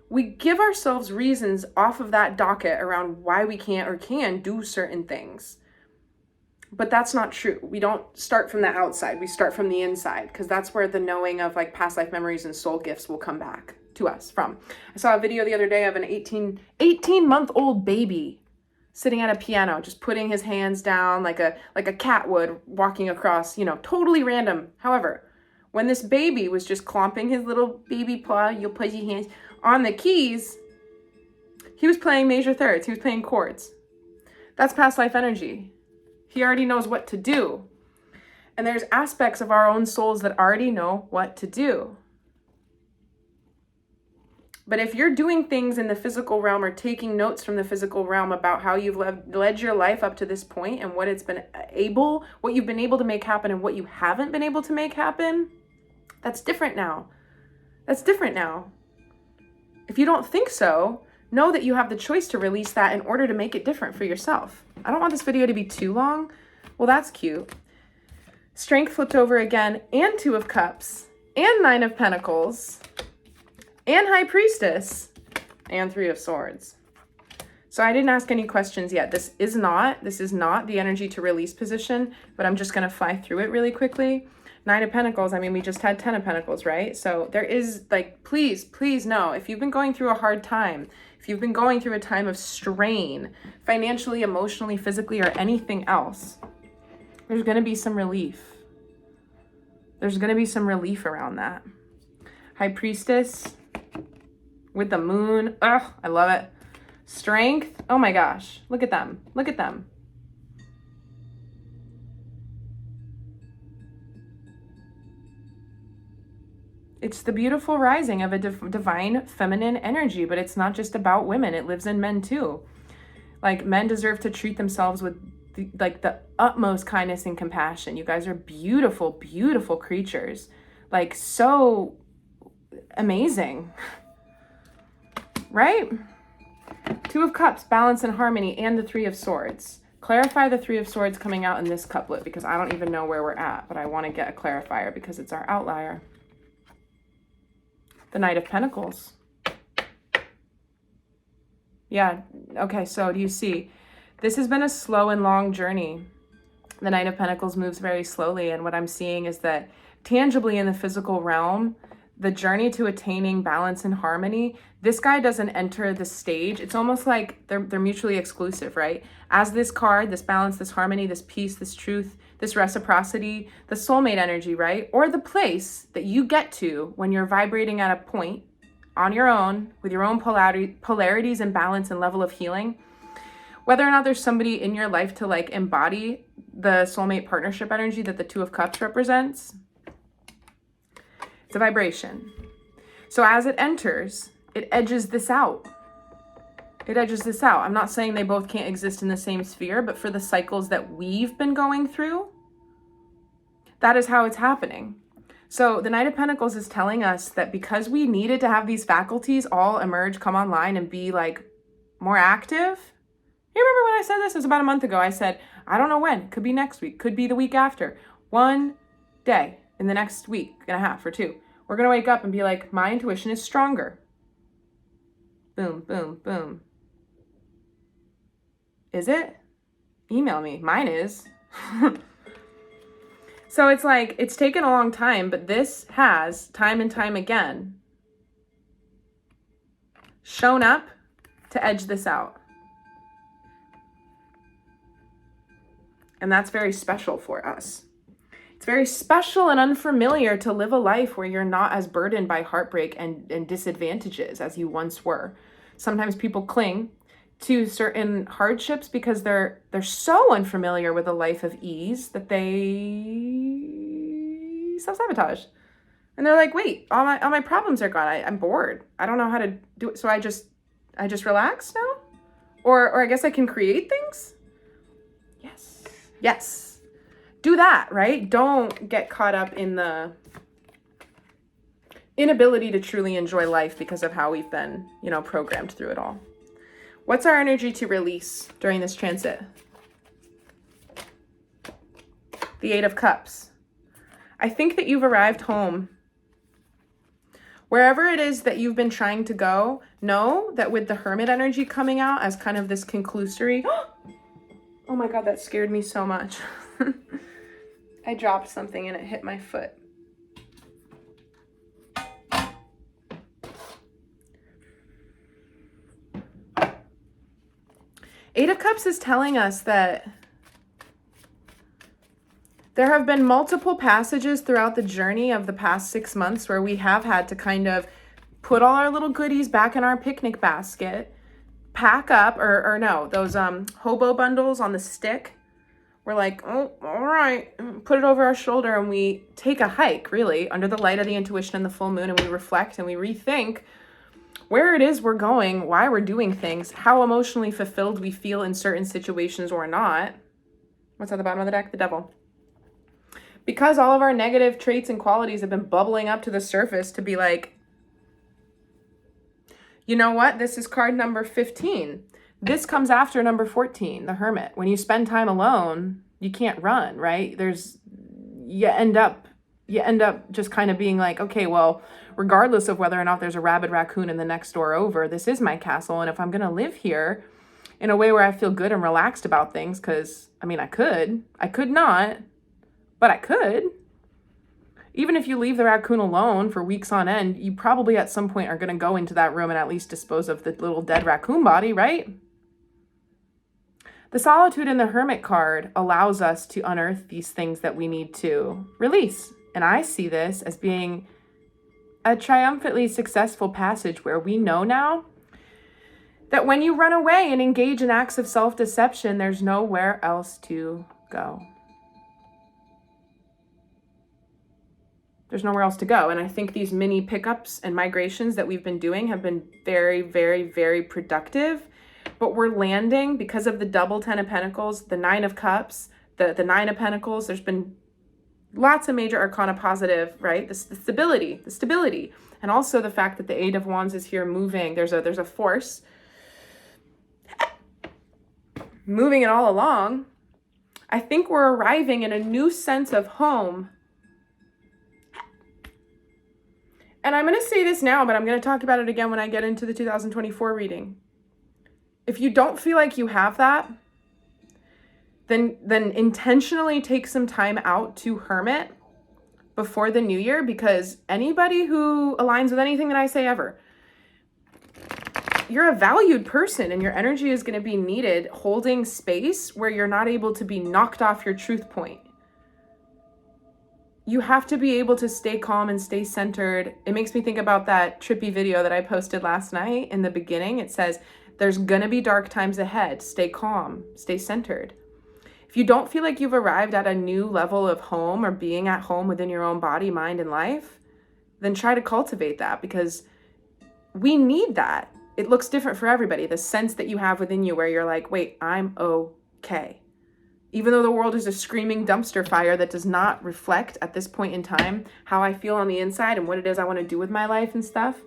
We give ourselves reasons off of that docket around why we can't or can do certain things. But that's not true. We don't start from the outside. We start from the inside, because that's where the knowing of like past life memories and soul gifts will come back to us from. I saw a video the other day of an 18-month-old baby sitting at a piano, just putting his hands down like a cat would, walking across, totally random. However, when this baby was just clomping his little baby paw, you'll put your hands on the keys, he was playing major thirds. He was playing chords. That's past life energy. He already knows what to do. And there's aspects of our own souls that already know what to do. But if you're doing things in the physical realm or taking notes from the physical realm about how you've led your life up to this point and what you've been able to make happen and what you haven't been able to make happen, that's different now. That's different now. If you don't think so, know that you have the choice to release that in order to make it different for yourself. I don't want this video to be too long. Well, that's cute. Strength flipped over again, and Two of Cups, and Nine of Pentacles, and High Priestess, and Three of Swords. So I didn't ask any questions yet. This is not the energy to release position, but I'm just going to fly through it really quickly. Nine of Pentacles, I mean, we just had 10 of Pentacles, right? So there is like, please know, if you've been going through a hard time, if you've been going through a time of strain, financially, emotionally, physically, or anything else, there's going to be some relief. There's going to be some relief around that. High Priestess with the moon. Ugh, I love it. Strength. Oh my gosh. Look at them. Look at them. It's the beautiful rising of a divine feminine energy, but it's not just about women. It lives in men too. Like, men deserve to treat themselves with the utmost kindness and compassion. You guys are beautiful, beautiful creatures. Like, so amazing. Right? Two of Cups, balance and harmony, and the Three of Swords. Clarify the Three of Swords coming out in this couplet, because I don't even know where we're at, but I want to get a clarifier because it's our outlier. The Knight of Pentacles. Yeah, okay, so do you see? This has been a slow and long journey. The Knight of Pentacles moves very slowly, and what I'm seeing is that tangibly in the physical realm, the journey to attaining balance and harmony, this guy doesn't enter the stage. It's almost like they're mutually exclusive, right? As this card, this balance, this harmony, this peace, this truth, this reciprocity, the soulmate energy, right? Or the place that you get to when you're vibrating at a point on your own with your own polarities and balance and level of healing. Whether or not there's somebody in your life to like embody the soulmate partnership energy that the Two of Cups represents, it's a vibration. So as it enters, it edges this out. It edges this out. I'm not saying they both can't exist in the same sphere, but for the cycles that we've been going through, that is how it's happening. So the Knight of Pentacles is telling us that because we needed to have these faculties all emerge, come online, and be like more active. You remember when I said this? It was about a month ago. I said, I don't know when. Could be next week. Could be the week after. One day in the next week and a half or two, we're going to wake up and be like, my intuition is stronger. Boom, boom, boom. Is it? Email me. Mine is. So it's like, it's taken a long time, but this has, time and time again, shown up to edge this out. And that's very special for us. It's very special and unfamiliar to live a life where you're not as burdened by heartbreak and disadvantages as you once were. Sometimes people cling to certain hardships because they're so unfamiliar with a life of ease that they self-sabotage. And they're like, wait, all my problems are gone. I'm bored. I don't know how to do it. So I just relax now? Or I guess I can create things? Yes. Do that, right? Don't get caught up in the inability to truly enjoy life because of how we've been, programmed through it all. What's our energy to release during this transit? The Eight of Cups. I think that you've arrived home Wherever it is that you've been trying to go, know that with the Hermit energy coming out as kind of this conclusory, oh my God, that scared me so much. I dropped something and it hit my foot. Eight of Cups is telling us that there have been multiple passages throughout the journey of the past 6 months where we have had to kind of put all our little goodies back in our picnic basket, pack up, or no, those hobo bundles on the stick. We're like, oh, all right, put it over our shoulder, and we take a hike, really, under the light of the intuition and the full moon, and we reflect and we rethink where it is we're going, why we're doing things, how emotionally fulfilled we feel in certain situations or not. What's at the bottom of the deck? The Devil. Because all of our negative traits and qualities have been bubbling up to the surface to be like, you know what? This is card number 15. This comes after number 14, the Hermit. When you spend time alone, you can't run, right? You end up just kind of being like, okay, well, regardless of whether or not there's a rabid raccoon in the next door over, this is my castle. And if I'm going to live here in a way where I feel good and relaxed about things, because, I mean, I could not, but I could. Even if you leave the raccoon alone for weeks on end, you probably at some point are going to go into that room and at least dispose of the little dead raccoon body, right? The Solitude in the Hermit card allows us to unearth these things that we need to release. And I see this as being a triumphantly successful passage where we know now that when you run away and engage in acts of self-deception, there's nowhere else to go. There's nowhere else to go. And I think these mini pickups and migrations that we've been doing have been very, very, very productive. But we're landing because of the double 10 of Pentacles, the 9 of Cups, the 9 of Pentacles. There's been lots of major arcana positive, right? The stability, and also the fact that the 8 of Wands is here moving. There's a force moving it all along. I think we're arriving in a new sense of home. And I'm going to say this now, but I'm going to talk about it again when I get into the 2024 reading. If you don't feel like you have that, then intentionally take some time out to Hermit before the new year, because anybody who aligns with anything that I say ever, you're a valued person and your energy is going to be needed holding space where you're not able to be knocked off your truth point. You have to be able to stay calm and stay centered. It makes me think about that trippy video that I posted last night in the beginning. It says, there's going to be dark times ahead. Stay calm, stay centered. If you don't feel like you've arrived at a new level of home or being at home within your own body, mind, and life, then try to cultivate that, because we need that. It looks different for everybody. The sense that you have within you where you're like, wait, I'm okay. Even though the world is a screaming dumpster fire that does not reflect at this point in time how I feel on the inside and what it is I want to do with my life and stuff,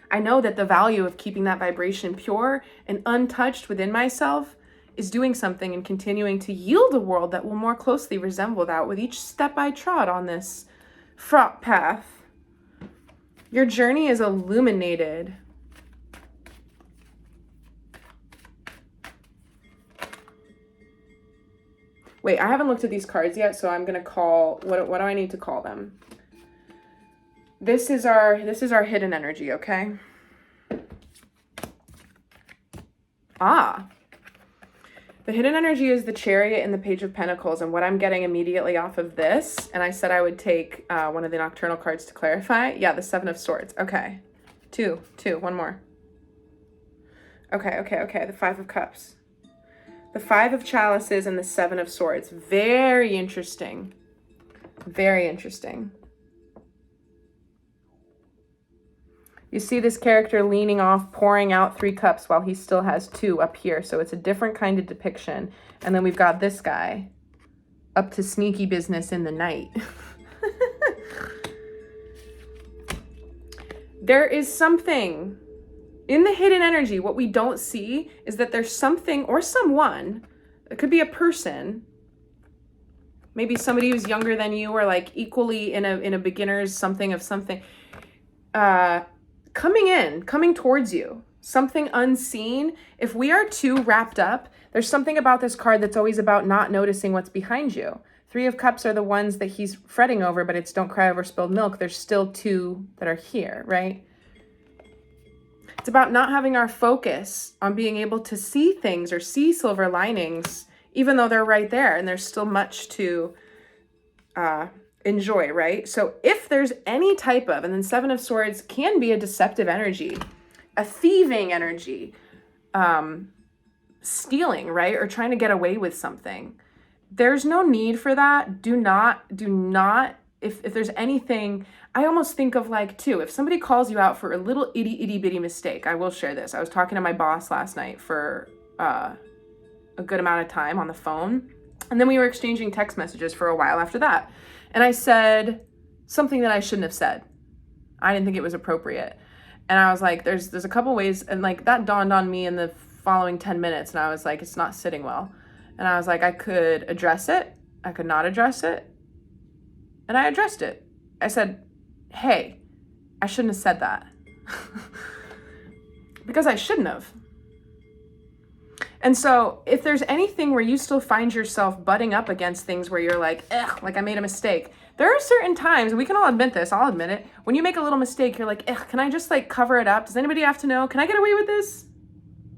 I know that the value of keeping that vibration pure and untouched within myself is doing something and continuing to yield a world that will more closely resemble that with each step I trod on this fraught path. Your journey is illuminated. Wait, I haven't looked at these cards yet, so I'm gonna call, what do I need to call them? This is our hidden energy, okay? The hidden energy is the Chariot and the Page of Pentacles, and what I'm getting immediately off of this, and I said I would take one of the nocturnal cards to clarify. Yeah, the 7 of Swords. Okay. Two, one more. Okay, the 5 of Cups. The 5 of Chalices and the 7 of Swords. Very interesting. Very interesting. You see this character leaning off, pouring out 3 cups while he still has 2 up here. So it's a different kind of depiction. And then we've got this guy up to sneaky business in the night. There is something in the hidden energy. What we don't see is that there's something or someone, it could be a person, maybe somebody who's younger than you or like equally in a beginner's something of something. coming towards you, something unseen. If we are too wrapped up, there's something about this card that's always about not noticing what's behind you. Three of Cups are the ones that he's fretting over, but it's don't cry over spilled milk. There's still two that are here, right? It's about not having our focus on being able to see things or see silver linings, even though they're right there and there's still much to enjoy, right? So if there's any type of, and then Seven of Swords can be a deceptive energy, a thieving energy, stealing, right? Or trying to get away with something. There's no need for that. Do not, if there's anything, I almost think of like too, if somebody calls you out for a little itty bitty mistake, I will share this. I was talking to my boss last night for a good amount of time on the phone. And then we were exchanging text messages for a while after that. And I said something that I shouldn't have said. I didn't think it was appropriate. And I was like, there's a couple ways. And like that dawned on me in the following 10 minutes. And I was like, it's not sitting well. And I was like, I could address it. I could not address it. And I addressed it. I said, hey, I shouldn't have said that. Because I shouldn't have. And so if there's anything where you still find yourself butting up against things where you're like, ugh, like I made a mistake. There are certain times, and we can all admit this, I'll admit it. When you make a little mistake, you're like, ugh, can I just like cover it up? Does anybody have to know? Can I get away with this?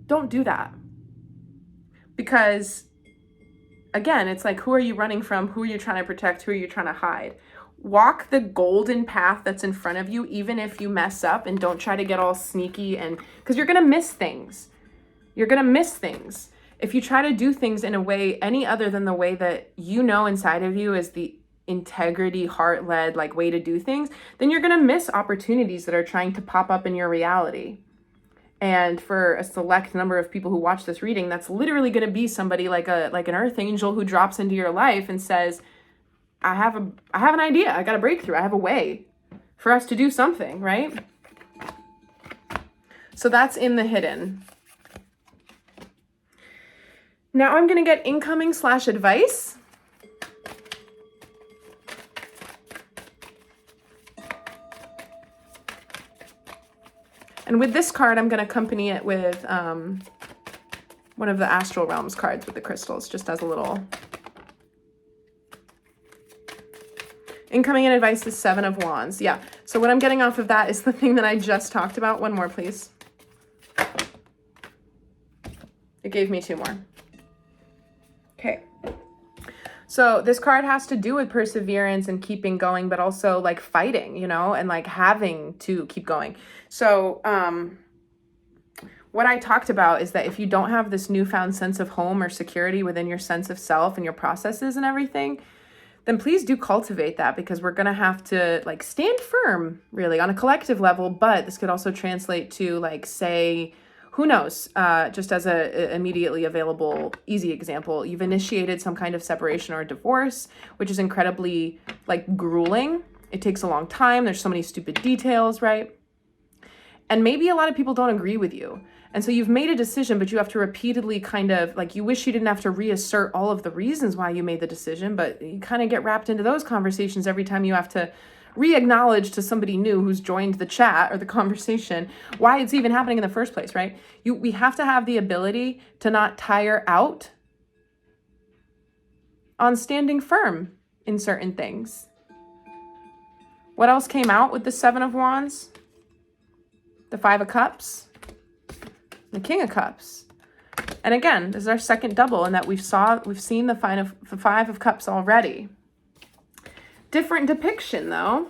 Don't do that. Because again, it's like, who are you running from? Who are you trying to protect? Who are you trying to hide? Walk the golden path that's in front of you, even if you mess up, and don't try to get all sneaky, and because you're going to miss things. You're going to miss things. If you try to do things in a way any other than the way that you know inside of you is the integrity, heart-led, like way to do things, then you're going to miss opportunities that are trying to pop up in your reality. And for a select number of people who watch this reading, that's literally going to be somebody like an earth angel who drops into your life and says, I have an idea. I got a breakthrough. I have a way for us to do something, right? So that's in the hidden. Now I'm going to get incoming / advice. And with this card, I'm going to accompany it with one of the Astral Realms cards with the crystals, just as a little. Incoming and advice is Seven of Wands. Yeah. So what I'm getting off of that is the thing that I just talked about. One more, please. It gave me two more. Okay. So this card has to do with perseverance and keeping going, but also like fighting, you know, and like having to keep going. So what I talked about is that if you don't have this newfound sense of home or security within your sense of self and your processes and everything, then please do cultivate that, because we're going to have to like stand firm really on a collective level. But this could also translate to like, say, who knows, just as a immediately available, easy example, you've initiated some kind of separation or a divorce, which is incredibly like grueling. It takes a long time. There's so many stupid details, right? And maybe a lot of people don't agree with you. And so you've made a decision, but you have to repeatedly kind of like, you wish you didn't have to reassert all of the reasons why you made the decision, but you kind of get wrapped into those conversations every time you have to re-acknowledge to somebody new who's joined the chat or the conversation why it's even happening in the first place, right? We have to have the ability to not tire out on standing firm in certain things. What else came out with the Seven of Wands? The Five of Cups, the King of Cups. And again, this is our second double in that we've seen the Five of Cups already. Different depiction though.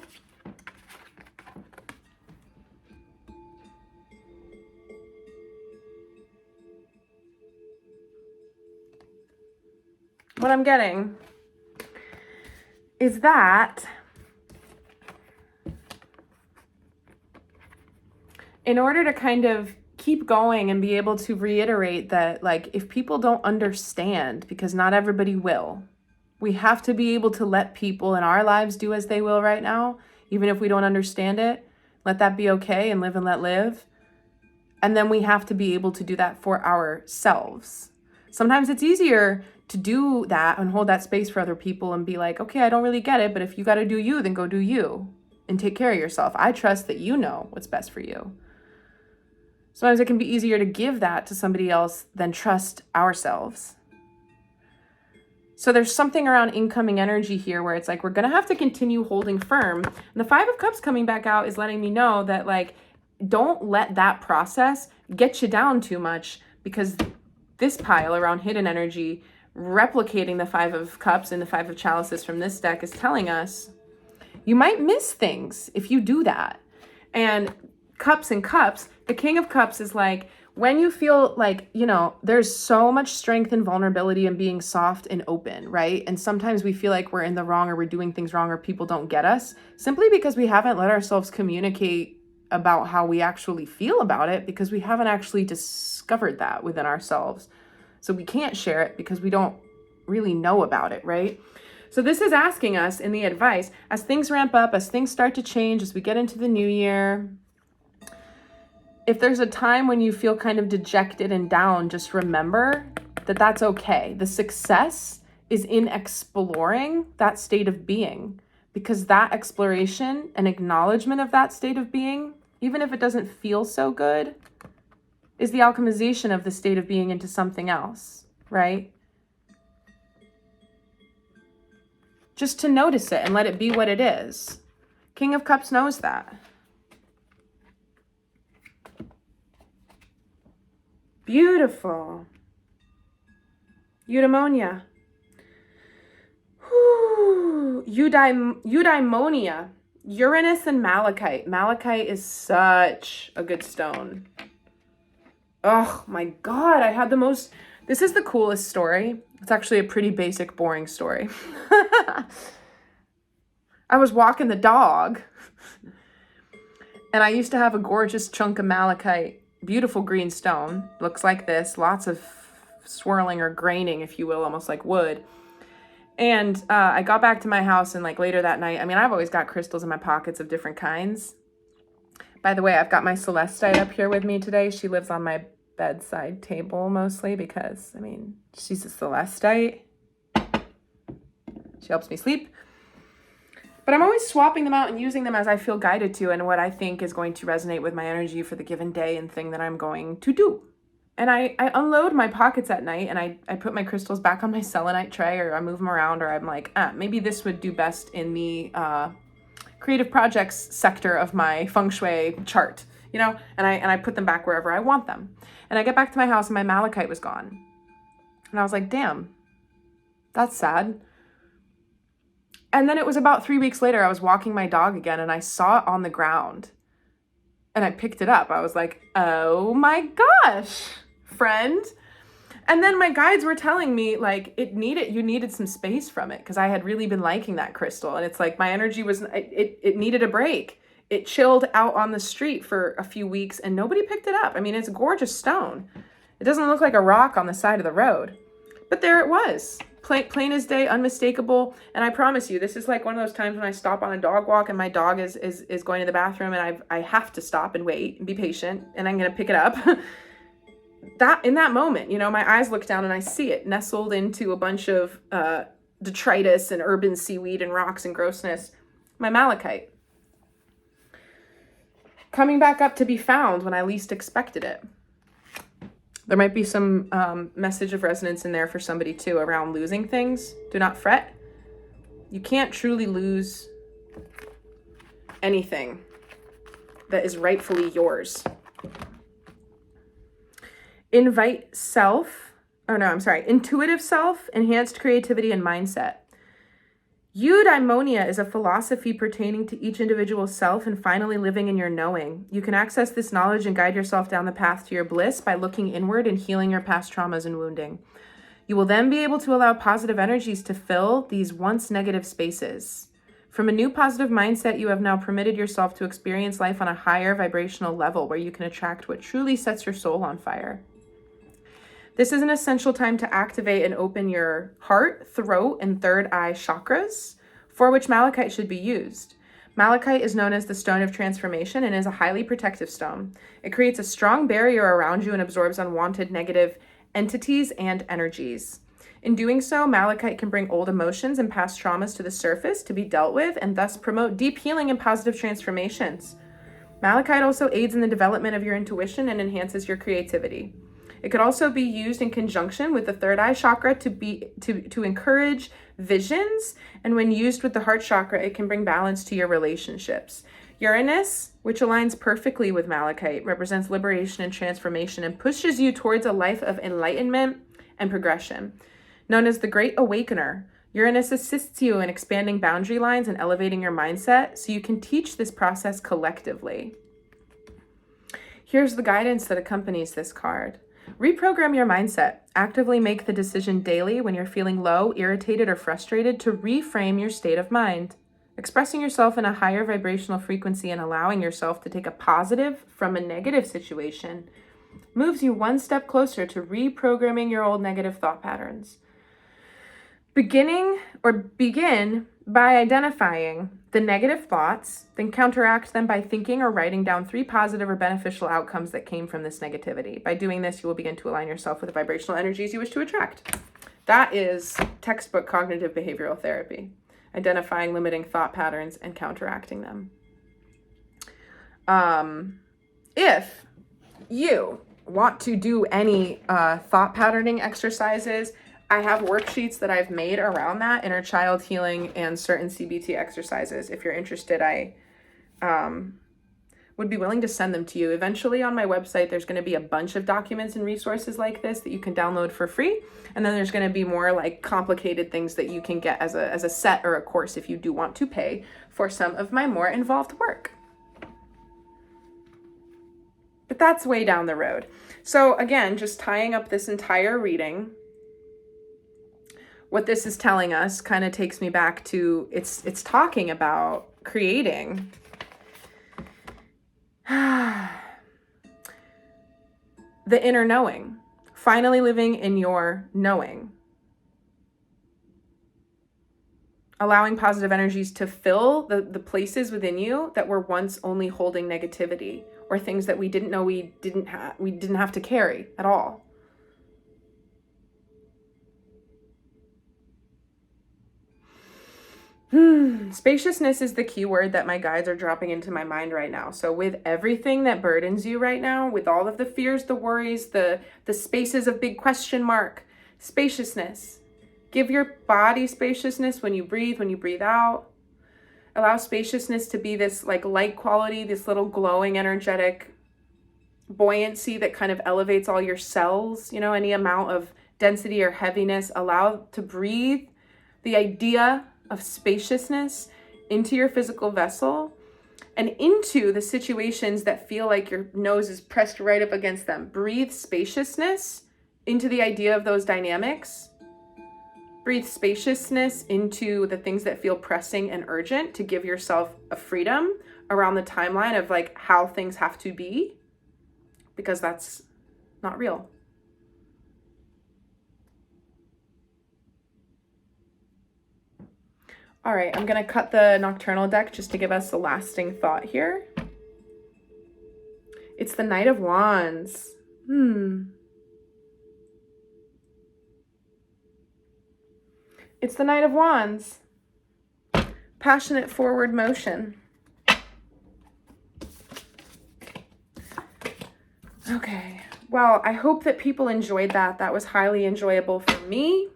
What I'm getting is that in order to kind of keep going and be able to reiterate that, like, if people don't understand, because not everybody will, we have to be able to let people in our lives do as they will right now, even if we don't understand it. Let that be okay and live and let live. And then we have to be able to do that for ourselves. Sometimes it's easier to do that and hold that space for other people and be like, okay, I don't really get it, but if you got to do you, then go do you. and take care of yourself. I trust that you know what's best for you. Sometimes it can be easier to give that to somebody else than trust ourselves. So there's something around incoming energy here where it's like, we're going to have to continue holding firm. And the Five of Cups coming back out is letting me know that, like, don't let that process get you down too much, because this pile around hidden energy, replicating the Five of Cups and the Five of Chalices from this deck, is telling us you might miss things if you do that. And Cups and Cups, the King of Cups is like, when you feel like, you know, there's so much strength and vulnerability in being soft and open, right? And sometimes we feel like we're in the wrong, or we're doing things wrong, or people don't get us, simply because we haven't let ourselves communicate about how we actually feel about it, because we haven't actually discovered that within ourselves. So we can't share it because we don't really know about it, right? So this is asking us in the advice, as things ramp up, as things start to change, as we get into the new year, if there's a time when you feel kind of dejected and down, just remember that that's okay. The success is in exploring that state of being, because that exploration and acknowledgement of that state of being, even if it doesn't feel so good, is the alchemization of the state of being into something else, right? Just to notice it and let it be what it is. King of Cups knows that. Beautiful. Eudaimonia. Eudaimonia. Uranus and malachite. Malachite is such a good stone. Oh my God, I had the most... This is the coolest story. It's actually a pretty basic, boring story. I was walking the dog, and I used to have a gorgeous chunk of malachite. Beautiful green stone, looks like this, lots of swirling or graining, if you will, almost like wood. And I got back to my house, and like later that night, I mean, I've always got crystals in my pockets of different kinds. By the way, I've got my Celestite up here with me today. She lives on my bedside table mostly because, I mean, she's a Celestite. She helps me sleep. But I'm always swapping them out and using them as I feel guided to, and what I think is going to resonate with my energy for the given day and thing that I'm going to do. And I unload my pockets at night, and I put my crystals back on my selenite tray, or I move them around, or I'm like, maybe this would do best in the creative projects sector of my feng shui chart, you know? And I put them back wherever I want them. And I get back to my house, and my malachite was gone. And I was like, damn, that's sad. And then it was about 3 weeks later, I was walking my dog again, and I saw it on the ground, and I picked it up. I was like, oh my gosh, friend. And then my guides were telling me, like, you needed some space from it, because I had really been liking that crystal. And it's like, my energy was, it needed a break. It chilled out on the street for a few weeks, and nobody picked it up. I mean, it's a gorgeous stone. It doesn't look like a rock on the side of the road, but there it was. Plain as day, unmistakable. And I promise you, this is like one of those times when I stop on a dog walk and my dog is going to the bathroom, and I have to stop and wait and be patient, and I'm going to pick it up. In that moment, you know, my eyes look down and I see it nestled into a bunch of detritus and urban seaweed and rocks and grossness. My malachite. Coming back up to be found when I least expected it. There might be some message of resonance in there for somebody too around losing things. Do not fret. You can't truly lose anything that is rightfully yours. Intuitive self, enhanced creativity and mindset. Eudaimonia is a philosophy pertaining to each individual self and finally living in your knowing. You can access this knowledge and guide yourself down the path to your bliss by looking inward and healing your past traumas and wounding. You will then be able to allow positive energies to fill these once negative spaces. From a new positive mindset, you have now permitted yourself to experience life on a higher vibrational level where you can attract what truly sets your soul on fire. This is an essential time to activate and open your heart, throat, and third eye chakras, for which malachite should be used. Malachite is known as the stone of transformation and is a highly protective stone. It creates a strong barrier around you and absorbs unwanted negative entities and energies. In doing so, malachite can bring old emotions and past traumas to the surface to be dealt with and thus promote deep healing and positive transformations. Malachite also aids in the development of your intuition and enhances your creativity. It could also be used in conjunction with the third eye chakra to encourage visions, and when used with the heart chakra, it can bring balance to your relationships. Uranus, which aligns perfectly with malachite, represents liberation and transformation and pushes you towards a life of enlightenment and progression. Known as the Great Awakener, Uranus assists you in expanding boundary lines and elevating your mindset so you can teach this process collectively. Here's the guidance that accompanies this card. Reprogram your mindset. Actively make the decision daily when you're feeling low, irritated, or frustrated to reframe your state of mind. Expressing yourself in a higher vibrational frequency and allowing yourself to take a positive from a negative situation moves you one step closer to reprogramming your old negative thought patterns. Begin by identifying the negative thoughts, then counteract them by thinking or writing down 3 positive or beneficial outcomes that came from this negativity. By doing this, you will begin to align yourself with the vibrational energies you wish to attract. That is textbook cognitive behavioral therapy, identifying limiting thought patterns and counteracting them. If you want to do any thought patterning exercises, I have worksheets that I've made around that, inner child healing and certain CBT exercises. If you're interested, I would be willing to send them to you. Eventually on my website, there's going to be a bunch of documents and resources like this that you can download for free. And then there's going to be more like complicated things that you can get as a set or a course if you do want to pay for some of my more involved work. But that's way down the road. So again, just tying up this entire reading, what this is telling us kind of takes me back to, it's talking about creating the inner knowing, finally living in your knowing, allowing positive energies to fill the places within you that were once only holding negativity or things that we didn't know we didn't have to carry at all. Spaciousness is the key word that my guides are dropping into my mind right now. So with everything that burdens you right now, with all of the fears, the worries, the spaces of big question mark, spaciousness. Give your body spaciousness when you breathe out. Allow spaciousness to be this like light quality, this little glowing, energetic buoyancy that kind of elevates all your cells, any amount of density or heaviness. Allow to breathe the idea of spaciousness into your physical vessel and into the situations that feel like your nose is pressed right up against them. Breathe spaciousness into the idea of those dynamics. Breathe spaciousness into the things that feel pressing and urgent to give yourself a freedom around the timeline of like how things have to be, because that's not real. All right, I'm going to cut the nocturnal deck just to give us a lasting thought here. It's the Knight of Wands. It's the Knight of Wands. Passionate forward motion. Okay, well, I hope that people enjoyed that. That was highly enjoyable for me.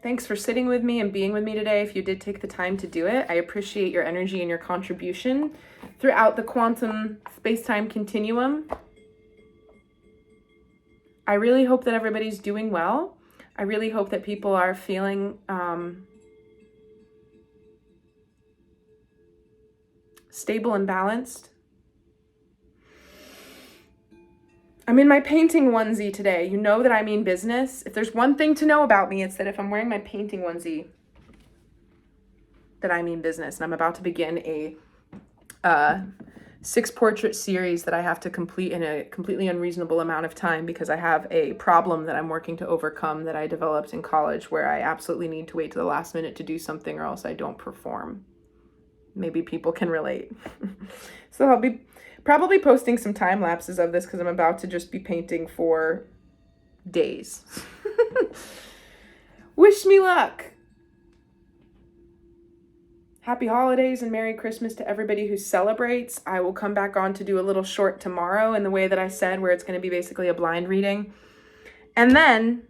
Thanks for sitting with me and being with me today. If you did take the time to do it, I appreciate your energy and your contribution throughout the quantum space-time continuum. I really hope that everybody's doing well. I really hope that people are feeling stable and balanced. I'm in my painting onesie today. You know that I mean business. If there's one thing to know about me, it's that if I'm wearing my painting onesie, that I mean business. And I'm about to begin a 6-portrait series that I have to complete in a completely unreasonable amount of time because I have a problem that I'm working to overcome that I developed in college where I absolutely need to wait to the last minute to do something or else I don't perform. Maybe people can relate. So I'll be probably posting some time lapses of this because I'm about to just be painting for days. Wish me luck. Happy holidays and Merry Christmas to everybody who celebrates. I will come back on to do a little short tomorrow in the way that I said, where it's going to be basically a blind reading. And then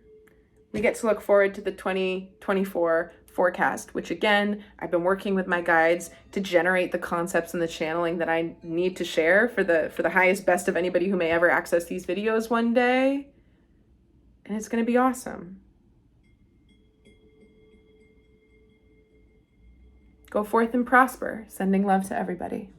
we get to look forward to the 2024 forecast, which again, I've been working with my guides to generate the concepts and the channeling that I need to share for the highest best of anybody who may ever access these videos one day. And it's going to be awesome. Go forth and prosper. Sending love to everybody.